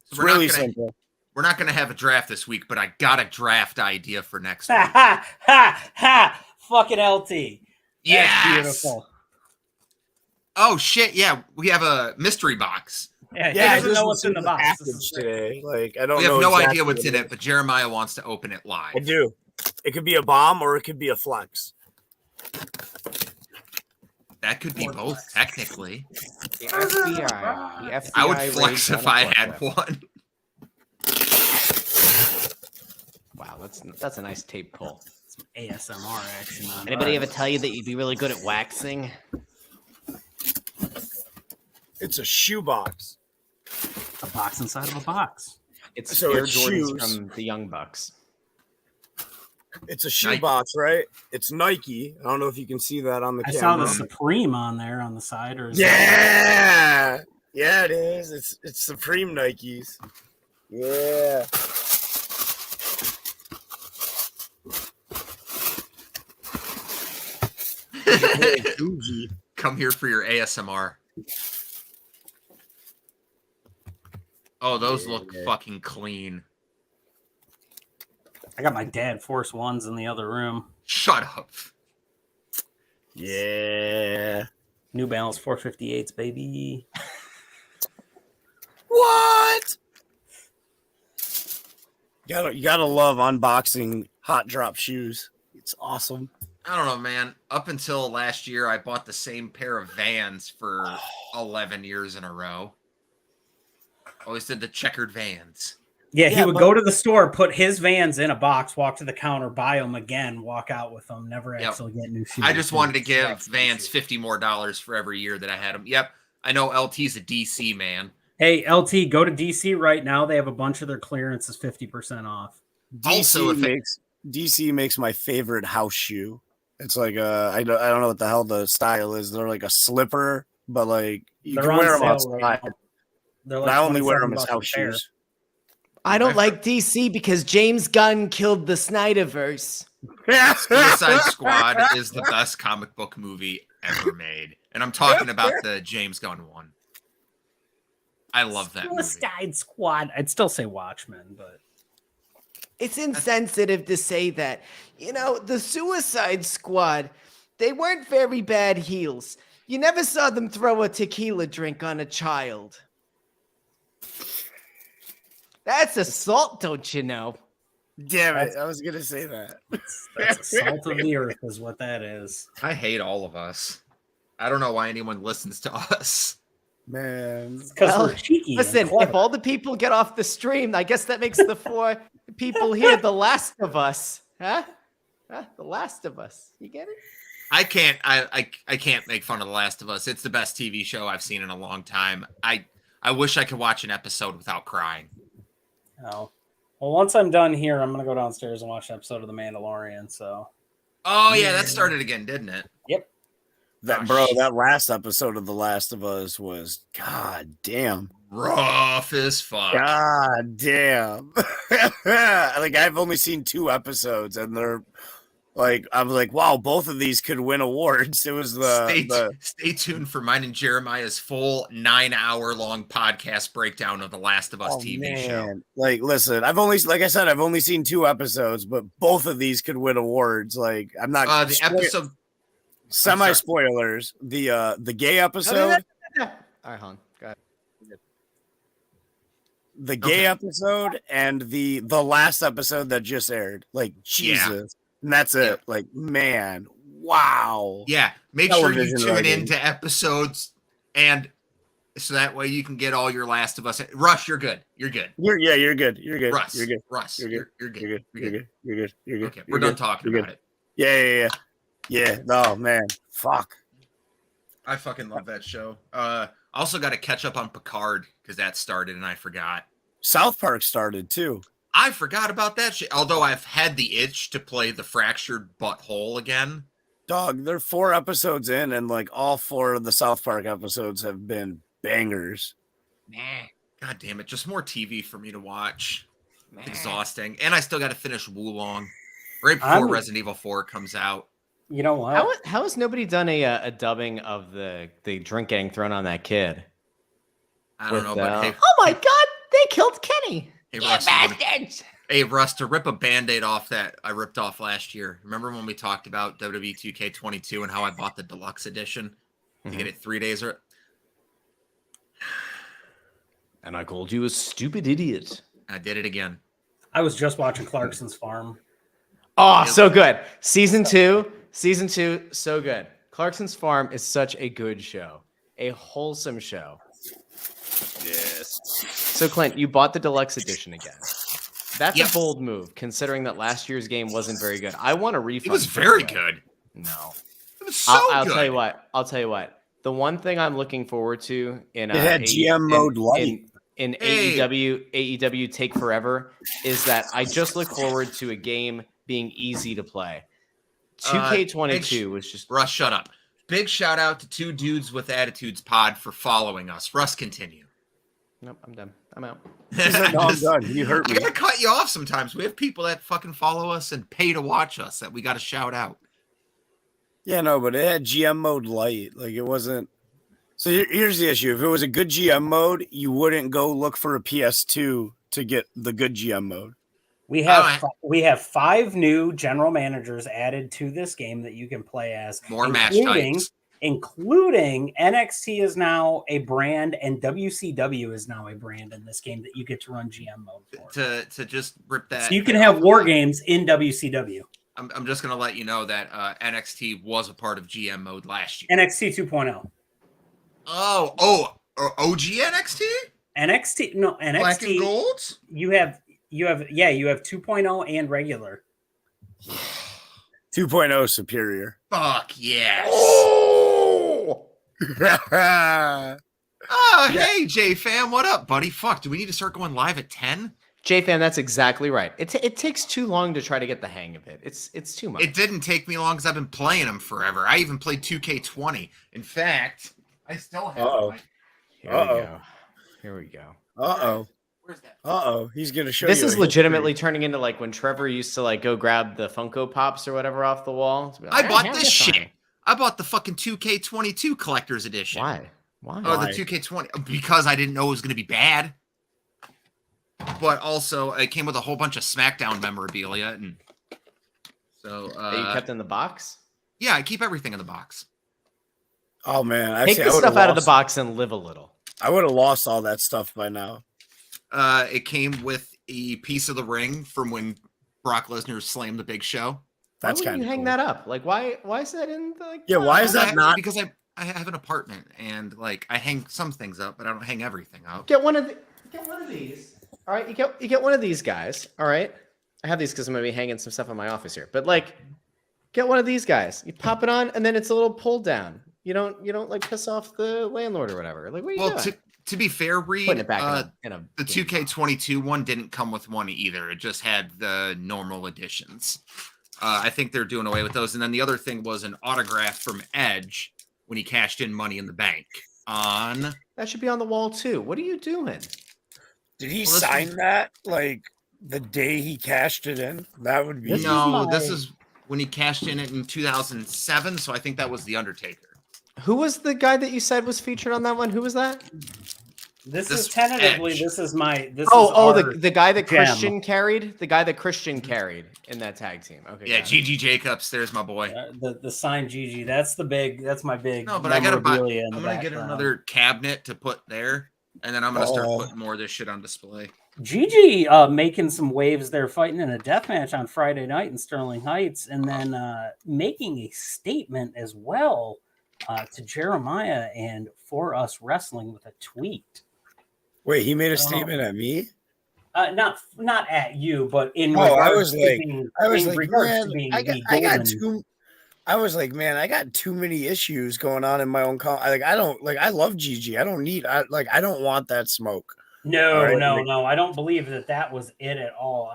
It's really simple. We're not going to have a draft this week, but I got a draft idea for next week. Ha ha ha! Fucking LT. Yes. Beautiful. Oh shit! Yeah, we have a mystery box. Yeah, he Yeah, doesn't know what's in the box. This package is great. today. Like I don't We have know. no exactly idea what's what in it, but Jeremiah wants to open it I live. do. It could be a bomb or it could be a flex. That could be both, technically. The FBI. The FBI I would flex raids on if a I had forklift. one. Wow, that's a nice tape pull. Some ASMR action on Anybody it. ever tell you that you'd be really good at waxing? It's a shoebox. A box inside of a box. It's So Air it's Jordans shoes. from the Young Bucks. It's a shoebox, right? It's Nike. I don't know if you can see that on the I camera. saw the Supreme on there on the side, or is Yeah, yeah, it is. It's Supreme Nikes. Yeah. Come here for your ASMR. Oh, those look fucking clean. I got my Dad Force Ones in the other room. Shut up. Yeah. New Balance 458s, baby. What? You gotta love unboxing hot drop shoes. It's awesome. I don't know, man. Up until last year, I bought the same pair of Vans for 11 years in a row. Always did the checkered Vans. Yeah, he Yeah, would but- go to the store, put his Vans in a box, walk to the counter, buy them again, walk out with them, never Yep. actually get new shoes. I just wanted to give That's Vans easy. $50 more for every year that I had them. Yep, I know LT's a DC man. Hey, LT, go to DC right now. They have a bunch of their clearances 50% off. Also, DC makes my favorite house shoe. It's like I don't know what the hell the style is. They're like a slipper, but like you They're can on wear them sale outside. right now. They're But I only wear them $27 as a house pair. shoes. I don't like DC because James Gunn killed the Snyderverse. Suicide Squad is the best comic book movie ever made. And I'm talking about the James Gunn one. I love that movie. Suicide Squad. I'd still say Watchmen, but It's insensitive to say that. You know, the Suicide Squad, they weren't very bad heels. You never saw them throw a tequila drink on a child. That's assault, don't you know? Damn it! I was gonna say that. that's a salt of the earth, is what that is. I hate all of us. I don't know why anyone listens to us. Man, Because Well, we're cheeky. and Listen, if clever. all the people get off the stream, I guess that makes the four people here The Last of Us. Huh? The Last of Us. You get it? I can't make fun of The Last of Us. It's the best TV show I've seen in a long time. I wish I could watch an episode without crying. Oh. Well, once I'm done here, I'm going to go downstairs and watch an episode of The Mandalorian. So, Oh yeah, that started again, didn't it? yep. that last episode of The Last of Us was god damn. Rough as fuck. God damn. Like I've only seen 2 episodes and they're like I'm like, wow, both of these could win awards. It was Stay tuned for mine and Jeremiah's full 9-hour-long podcast breakdown of the Last of Us TV show. Like, listen, I've only seen 2 episodes, but both of these could win awards. Like, I'm not The episode semi spoilers. The gay episode, All right, hon. Go ahead. the gay episode, and the last episode that just aired. Like, Jesus. And that's it. Like, man, wow. Yeah, make sure you Television tune writing. into episodes, and so that way you can get all your Last of Us. Rush, you're good. You're good. You're good. You're good. Russ, You're good. Russ, You're good. you're good. You're good. You're good. You're good. You're good. Okay, You're we're done good. talking You're about it. Yeah. Oh man, fuck. I fucking love that show. I also got to catch up on Picard because that started and I forgot. South Park started too. I forgot about that shit. Although I've had the itch to play the fractured butthole again. Dog, they're 4 episodes in, and like all 4 of the South Park episodes have been bangers. God damn it. Just more TV for me to watch. Exhausting. And I still got to finish Wulong right before I'm- Resident Evil 4 comes out. You know what? How has nobody done a dubbing of the drink getting thrown on that kid? I don't know, With, but hey, oh my God, they killed Kenny. hey, You Russ, bastards. hey, Russ, to rip a Band-Aid off that I ripped off last year. Remember when we talked about WWE 2K22 and how I bought the deluxe edition? to get it 3 days. And I called you a stupid idiot. I did it again. I was just watching Clarkson's Farm. Oh, so good. Season two, so good. Clarkson's Farm is such a good show, a wholesome show. Yes. So, Clint, you bought the deluxe edition again. That's a bold move, considering that last year's game wasn't very good. I want a refund. It was very good. No. It was so good. I'll tell you what. The one thing I'm looking forward to in it had GM mode light. In AEW Take Forever is that I just look forward to a game being easy to play. 2K22 was just... Russ, shut up. Big shout out to Two Dudes with Attitudes Pod for following us. Russ, continue. Nope, I'm done. I'm out. I'm done. You hurt me. I gotta cut you off sometimes. We have people that fucking follow us and pay to watch us that we gotta shout out. Yeah, no, but it had GM mode light. Like, it wasn't... So here's the issue. If it was a good GM mode, you wouldn't go look for a PS2 to get the good GM mode. We have 5 new general managers added to this game that you can play as. More match types. Including NXT is now a brand and WCW is now a brand in this game that you get to run GM mode for. To just rip that. So you can have war games in WCW. I'm just going to let you know that NXT was a part of GM mode last year. NXT 2.0. Oh, OG NXT? NXT. Black and gold? You have 2.0 and regular. 2.0 superior. Fuck yes. Oh! Hey, J-Fam, what up, buddy? Fuck, do we need to start going live at 10? J-Fan, that's exactly right. It takes too long to try to get the hang of it. It's too much. It didn't take me long because I've been playing them forever. I even played 2K20. In fact, I still have it. Here we go. Where's that? He's gonna show this you. This is legitimately turning into like when Trevor used to like go grab the Funko Pops or whatever off the wall. Like, I bought this shit. I bought the fucking 2K22 collector's edition. Why? Oh, the 2K20 because I didn't know it was gonna be bad. But also, it came with a whole bunch of SmackDown memorabilia, and so that you kept in the box. Yeah, I keep everything in the box. Oh man, take the stuff out of the box and live a little. I would have lost all that stuff by now. It came with a piece of the ring from when Brock Lesnar slammed the Big Show. That's kind of cool. Hang that up. Like, why is that in the? Like, yeah, why is that not? Because I have an apartment and like I hang some things up, but I don't hang everything up. Get one of these. All right, you get one of these guys. All right, I have these because I'm gonna be hanging some stuff in my office here. But like, get one of these guys. You pop it on, and then it's a little pull down. You don't like piss off the landlord or whatever. Like, what are you doing? To be fair, Reed, putting it back the 2K22 one didn't come with one either. It just had the normal editions. I think they're doing away with those. And then the other thing was an autograph from Edge when he cashed in Money in the Bank. That should be on the wall too. What are you doing? Did he sign that like the day he cashed it in? That would be This is when he cashed in it in 2007. So I think that was the Undertaker. Who was the guy that you said was featured on that one? Who was that? This is tentatively. Edge. This is my. This the guy that Christian carried. The guy that Christian carried in that tag team. Okay. Yeah, Gigi Jacobs. There's my boy. The signed Gigi. That's my big. No, but I gotta buy. I'm gonna get another cabinet to put there, and then I'm gonna start putting more of this shit on display. Gigi making some waves there, fighting in a death match on Friday night in Sterling Heights, and then making a statement as well to Jeremiah and For Us Wrestling with a tweet. Wait, he made a statement at me? Not at you, but in regards to being I was like, man, I got too many issues going on in my own I love Gigi. I don't want that smoke. No. I don't believe that was it at all.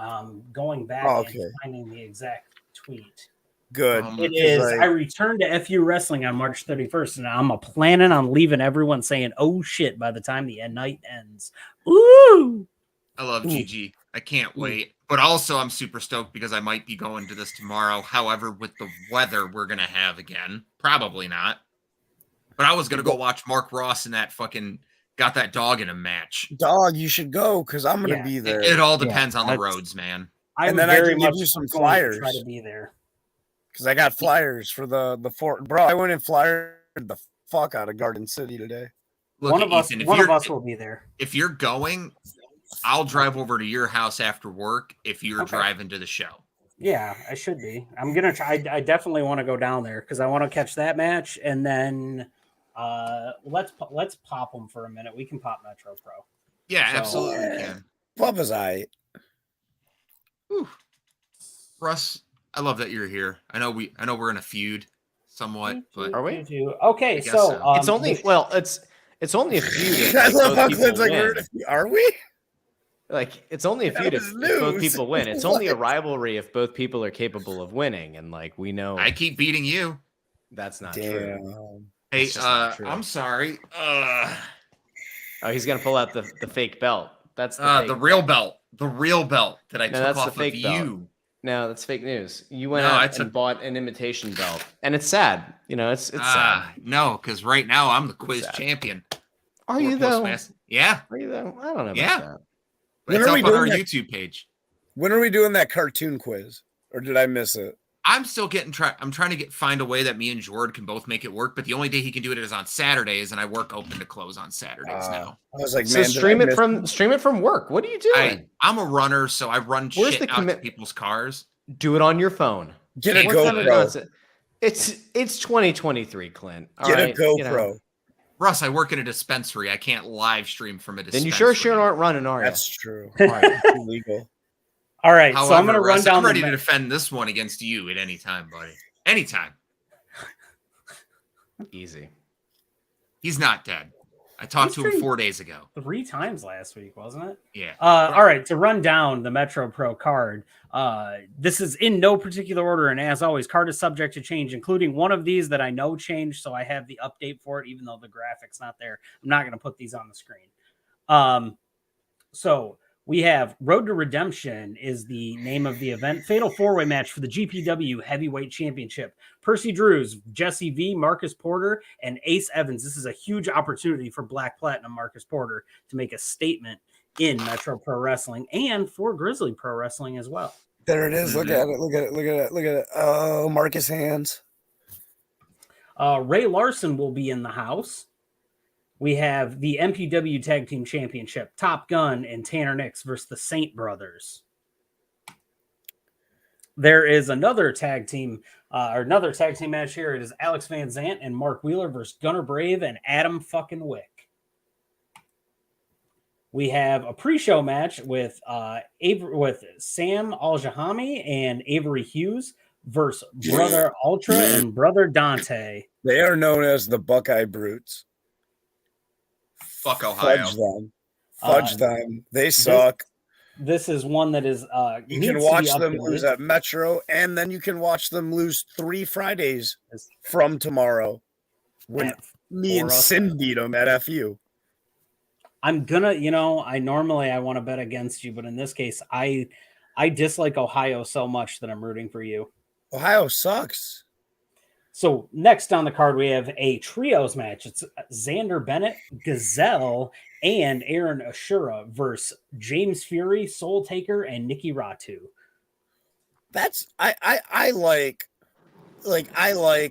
Going back and finding the exact tweet. Good. It is. I returned to FU Wrestling on March 31st, and I'm planning on leaving everyone saying, "Oh shit!" by the time the night ends. Ooh! I love Gigi. I can't wait. But also, I'm super stoked because I might be going to this tomorrow. However, with the weather we're gonna have again, probably not. But I was gonna go watch Mark Ross in that fucking got that dog in a match. Dog, you should go because I'm gonna be there. It all depends on the roads, man. And then I can give you some flyers. Try to be there. Because I got flyers for the fort. Bro, I went and flyered the fuck out of Garden City today. Look, One of us Ethan, will be there. if you're going, I'll drive over to your house after work if you're Okay. driving to the show. Yeah, I should be. I'm gonna try. I definitely want to go down there because I want to catch that match, and then let's pop them for a minute. We can pop Metro Pro. Yeah, So- absolutely can. Papa's eye. Russ, I love that you're here. I know we're in a feud somewhat, but Are we? Okay, guess so so. It's only it's only a feud. If, I like, love both how people Clint's like, win. are we? Like, it's only a feud if was both news. people win. It's only a What? rivalry if both people are capable of winning, and like we know I keep beating you. that's not true. Damn. Hey, That's just not true. I'm sorry. Oh, he's gonna pull out the fake belt. That's the fake The real belt. The real belt that I No, took that's the off of fake belt. you. No, that's fake news. You went No, I out took- and bought an imitation belt, and it's sad. You know, it's sad. No, because right now I'm the quiz sad. champion. Are you though? Yeah, Are you though? I don't know about Yeah. that. but When it's are up we on our doing that? YouTube page. When are we doing that cartoon quiz? Or did I miss it? I'm still I'm trying to find a way that me and Jord can both make it work, but the only day he can do it is on Saturdays, and I work open to close on Saturdays now. I was like, So man, did stream I it miss from work. What are you doing? I'm a runner, so I run Where's shit the out to commit- people's cars. Do it on your phone. Get a What What kind of GoPro. nonsense? It's 2023, Clint. All Get a right? GoPro. You know. Russ, I work in a dispensary. I can't live stream from a dispensary. Then you sure aren't running, are you? That's true. All right. Illegal. all right. However, So I'm gonna run Russ, down. I'm ready the to ma- defend this one against you at any time, buddy. Anytime. Easy. He's not dead. I talked He's to him pretty- 4 days ago. 3 times last week, wasn't it? Yeah. All right, to run down the Metro Pro card, this is in no particular order, and as always, card is subject to change, including one of these that I know changed, so I have the update for it, even though the graphic's not there. I'm not going to put these on the screen. So we have Road to Redemption is the name of the event. Fatal four-way match for the GPW Heavyweight Championship. Percy Drews, Jesse V, Marcus Porter, and Ace Evans. This is a huge opportunity for Black Platinum Marcus Porter to make a statement in Metro Pro Wrestling and for Grizzly Pro Wrestling as well. There it is. Look at it. Look at it. Look at it. Look at it. Oh, Marcus Hands. Ray Larson will be in the house. We have the MPW Tag Team Championship, Top Gun and Tanner Nix versus the Saint Brothers. There is another tag team match here. It is Alex Van Zant and Mark Wheeler versus Gunnar Brave and Adam fucking Wick. We have a pre-show match with Sam Al-Jahami and Avery Hughes versus Brother Ultra and Brother Dante. They are known as the Buckeye Brutes. Fuck Ohio. Fudge them. Fudge them. They suck. This is one that is You needs can to watch be them updated. lose at Metro, and then you can watch them lose 3 Fridays from tomorrow when At me and 4 Sin beat them at FU. I'm gonna, I normally I want to bet against you, but in this case, I dislike Ohio so much that I'm rooting for you. Ohio sucks. So next on the card, we have a trios match. It's Xander Bennett, Gazelle, and Aaron Ashura versus James Fury, Soul Taker, and Nikki Ratu. That's I like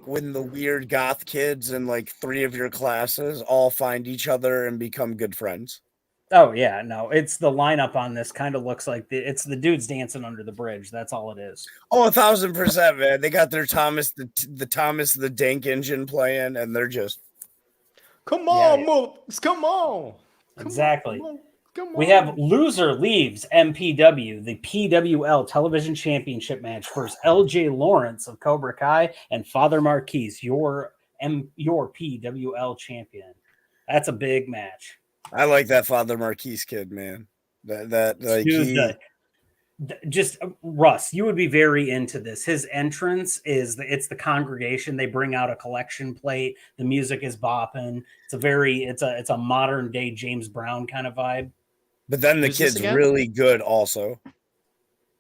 when the weird goth kids in like 3 of your classes all find each other and become good friends. Oh yeah, no, it's the lineup on this kind of looks like it's the dudes dancing under the bridge. That's all it is. Oh, 1,000%, man. They got their Thomas the Dank engine playing, and they're just Come on, Yeah. Mooks. Come on. Come Exactly. on, come on. We have loser leaves MPW, the PWL Television Championship match versus LJ Lawrence of Cobra Kai and Father Marquise, your PWL champion. That's a big match. I like that Father Marquise kid, man. That like Dude, just Russ, you would be very into this. His entrance it's the congregation. They bring out a collection plate. The music is bopping. It's a modern day James Brown kind of vibe. but then the Who's this kid's again? really good also.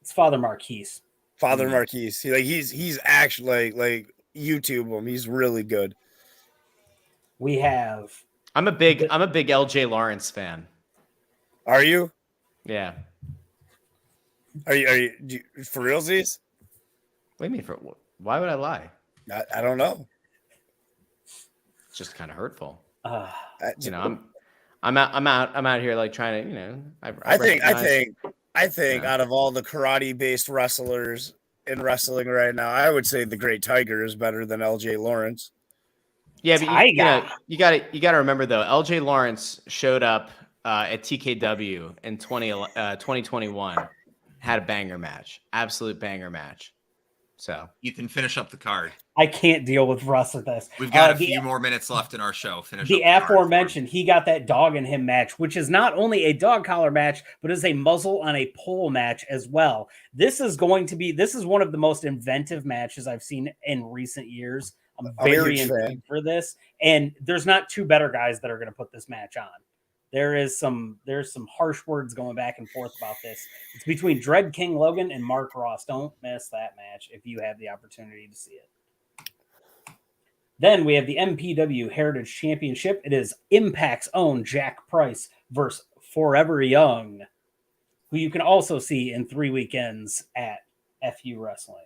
It's Father Marquise. Father Marquise. He's actually like YouTube him. He's really good. We have I'm a big LJ Lawrence fan. Are you? Yeah. Are you for realsies? What do you mean why would I lie? I don't know. It's just kind of hurtful. You know, I'm out here like trying to, you know, I think Yeah. out of all the karate-based wrestlers in wrestling right now, I would say the Great Tiger is better than LJ Lawrence. Yeah, but you got to remember though, LJ Lawrence showed up at TKW in 2021, had a banger match, absolute banger match. So Ethan, finish up the card. I can't deal with Russ with this. We've got a few more minutes left in our show. Finish the up the aforementioned. He got that dog in him match, which is not only a dog collar match, but is a muzzle on a pole match as well. This is one of the most inventive matches I've seen in recent years. I'm very intrigued for this, and there's not two better guys that are going to put this match on. There's some harsh words going back and forth about this. It's between Dread King Logan and Mark Ross. Don't miss that match if you have the opportunity to see it. Then we have the MPW Heritage Championship. It is Impact's own Jack Price versus Forever Young, who you can also see in 3 weekends at FU Wrestling.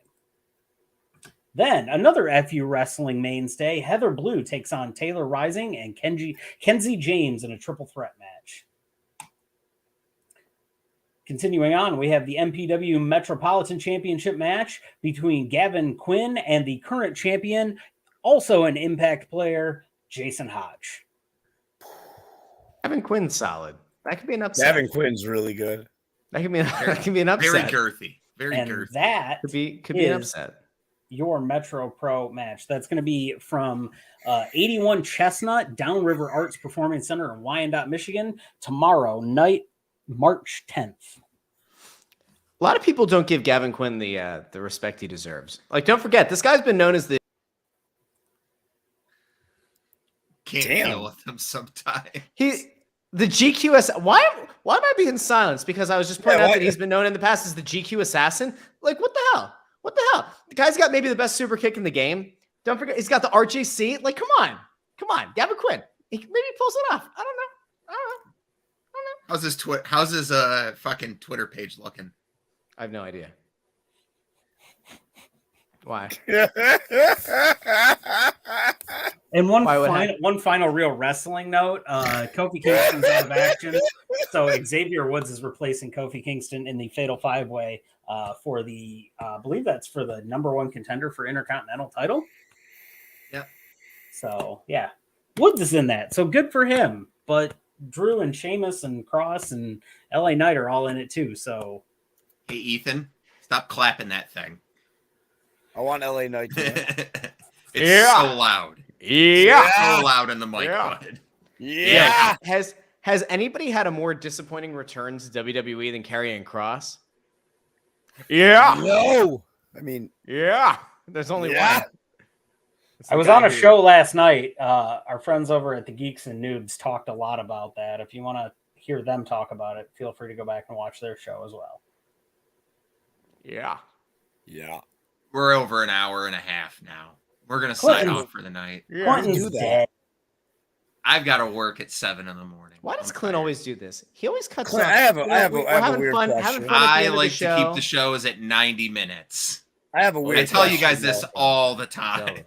Then another FU Wrestling mainstay, Heather Blue takes on Taylor Rising and Kenzie James in a triple threat match. Continuing on, we have the MPW Metropolitan Championship match between Gavin Quinn and the current champion, also an Impact player, Jason Hodge. Gavin Quinn's solid. That could be an upset. Gavin Quinn's really good. That could be an upset. Very girthy. Very and girthy. That could be an upset. Your Metro Pro match. That's going to be from 81 Chestnut, Downriver Arts Performance Center in Wyandotte, Michigan, tomorrow night, March 10th. A lot of people don't give Gavin Quinn the respect he deserves. Like, don't forget, this guy's been known as the Can't deal with him sometimes. The GQS. Why am I being silenced? Because I was just pointing out that he's been known in the past as the GQ assassin. Like, what the hell? What the hell? The guy's got maybe the best super kick in the game. Don't forget, he's got the RJC. Like, come on, Gavin Quinn. Maybe he pulls it off. I don't know. How's his fucking Twitter page looking? I have no idea. Why? And one final real wrestling note, Kofi Kingston's out of action. So Xavier Woods is replacing Kofi Kingston in the Fatal 5-Way for the, I believe that's for the #1 contender for Intercontinental title. Yep. So, yeah. Woods is in that. So good for him. But Drew and Sheamus and Cross and LA Knight are all in it too. So, hey, Ethan, stop clapping that thing. I want LA Knight to win. It's so loud. Yeah. It's so loud in the mic, bud. Yeah. Has anybody had a more disappointing return to WWE than Karrion Kross? Yeah. No. I mean, yeah. There's only one. I was on a show last night. Our friends over at the Geeks and Noobs talked a lot about that. If you want to hear them talk about it, feel free to go back and watch their show as well. Yeah. Yeah. We're over an hour and a half now. We're going to sign off for the night. Clinton's dead. I've got to work at 7 in the morning. Why does Clint always do this? He always cuts Clint, off. I have a weird question. Having fun I like to keep the shows at 90 minutes. I have a weird I tell you question, guys this all the time.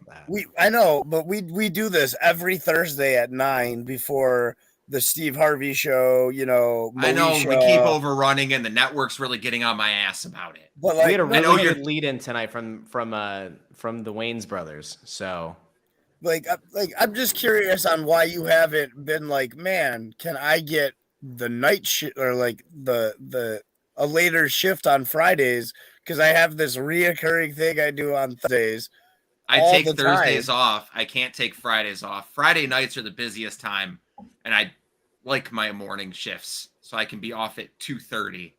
I know, but we do this every Thursday at 9 before the Steve Harvey show, you know. I know we keep overrunning and the network's really getting on my ass about it. But like, we had a really good lead in tonight from the Wayans brothers. So I'm just curious on why you haven't been like, man, can I get the night shift or like a later shift on Fridays? Because I have this reoccurring thing I do on Thursdays. I take Thursdays off. I can't take Fridays off. Friday nights are the busiest time, and I like my morning shifts, so I can be off at 2:30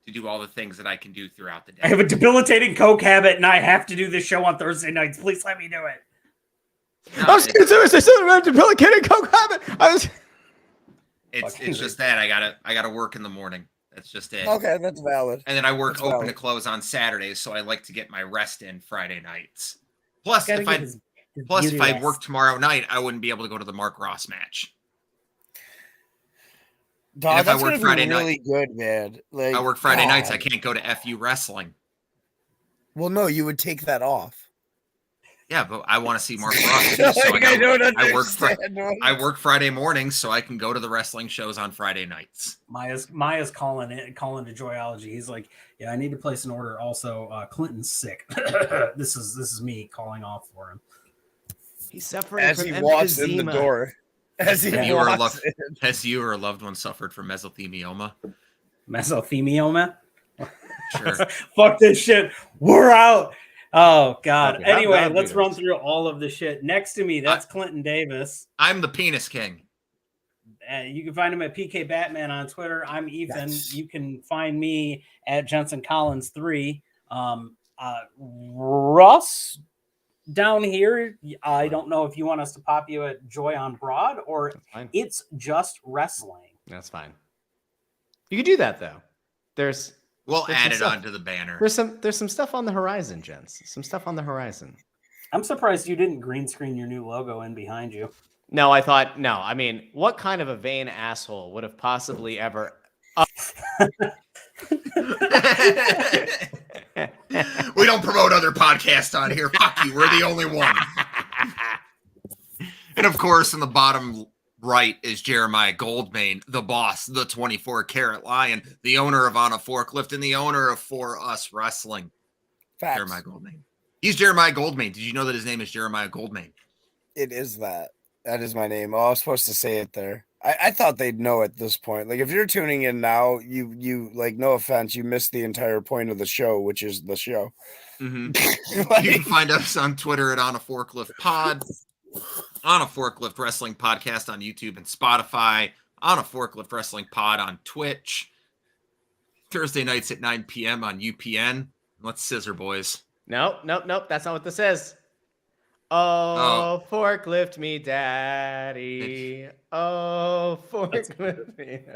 to do all the things that I can do throughout the day. I have a debilitating coke habit, and I have to do this show on Thursday nights. Please let me do it. No, I still have a debilitating coke habit. It's just that I gotta work in the morning. That's just it. Okay, that's valid. And then I work open to close on Saturdays, so I like to get my rest in Friday nights. Plus, if I worked tomorrow night, I wouldn't be able to go to the Mark Ross match. Dog, that's going to be really good, man. Like, I work Friday nights. I can't go to FU Wrestling. Well, no, you would take that off. Yeah, but I want to see Mark Ross. I work Friday mornings, so I can go to the wrestling shows on Friday nights. Maya's calling to Joyology. He's like, yeah, I need to place an order. Also, Clinton's sick. This is me calling off for him. He's suffering as from he emphysema. walks in the door. Has you or a loved one suffered from mesothelioma? Mesothelioma? Sure. Fuck this shit. We're out. Oh God. Okay, Anyway, let's run through all of the shit. Next to me, that's Clinton Davis. I'm the Penis King. You can find him at PK Batman on Twitter. I'm Ethan. Yes. You can find me at Jensen Collins 3. Russ down here. I don't know if you want us to pop you at Joy on Broad or It's Just Wrestling. That's fine. You can do that though. We'll add it onto the banner. There's some stuff on the horizon, gents. Some stuff on the horizon. I'm surprised you didn't green screen your new logo in behind you. No, I mean, what kind of a vain asshole would have possibly ever... We don't promote other podcasts on here. Fuck you. We're the only one. And of course, in the bottom right is Jeremiah Goldmain, the boss, the 24-karat lion, the owner of On a Forklift, and the owner of For Us Wrestling. Facts. Jeremiah Goldmain. He's Jeremiah Goldmain. Did you know that his name is Jeremiah Goldmain? It is that. That is my name. Oh, I was supposed to say it there. I thought they'd know at this point. Like, if you're tuning in now, you like, no offense, you missed the entire point of the show, which is the show. Mm-hmm. You can find us on Twitter at On a Forklift Pod, On a Forklift Wrestling Podcast on YouTube and Spotify, On a Forklift Wrestling Pod on Twitch, Thursday nights at 9 p.m. on UPN. Let's scissor, boys. Nope. That's not what this is. Oh, forklift me, daddy. Oh, forklift me.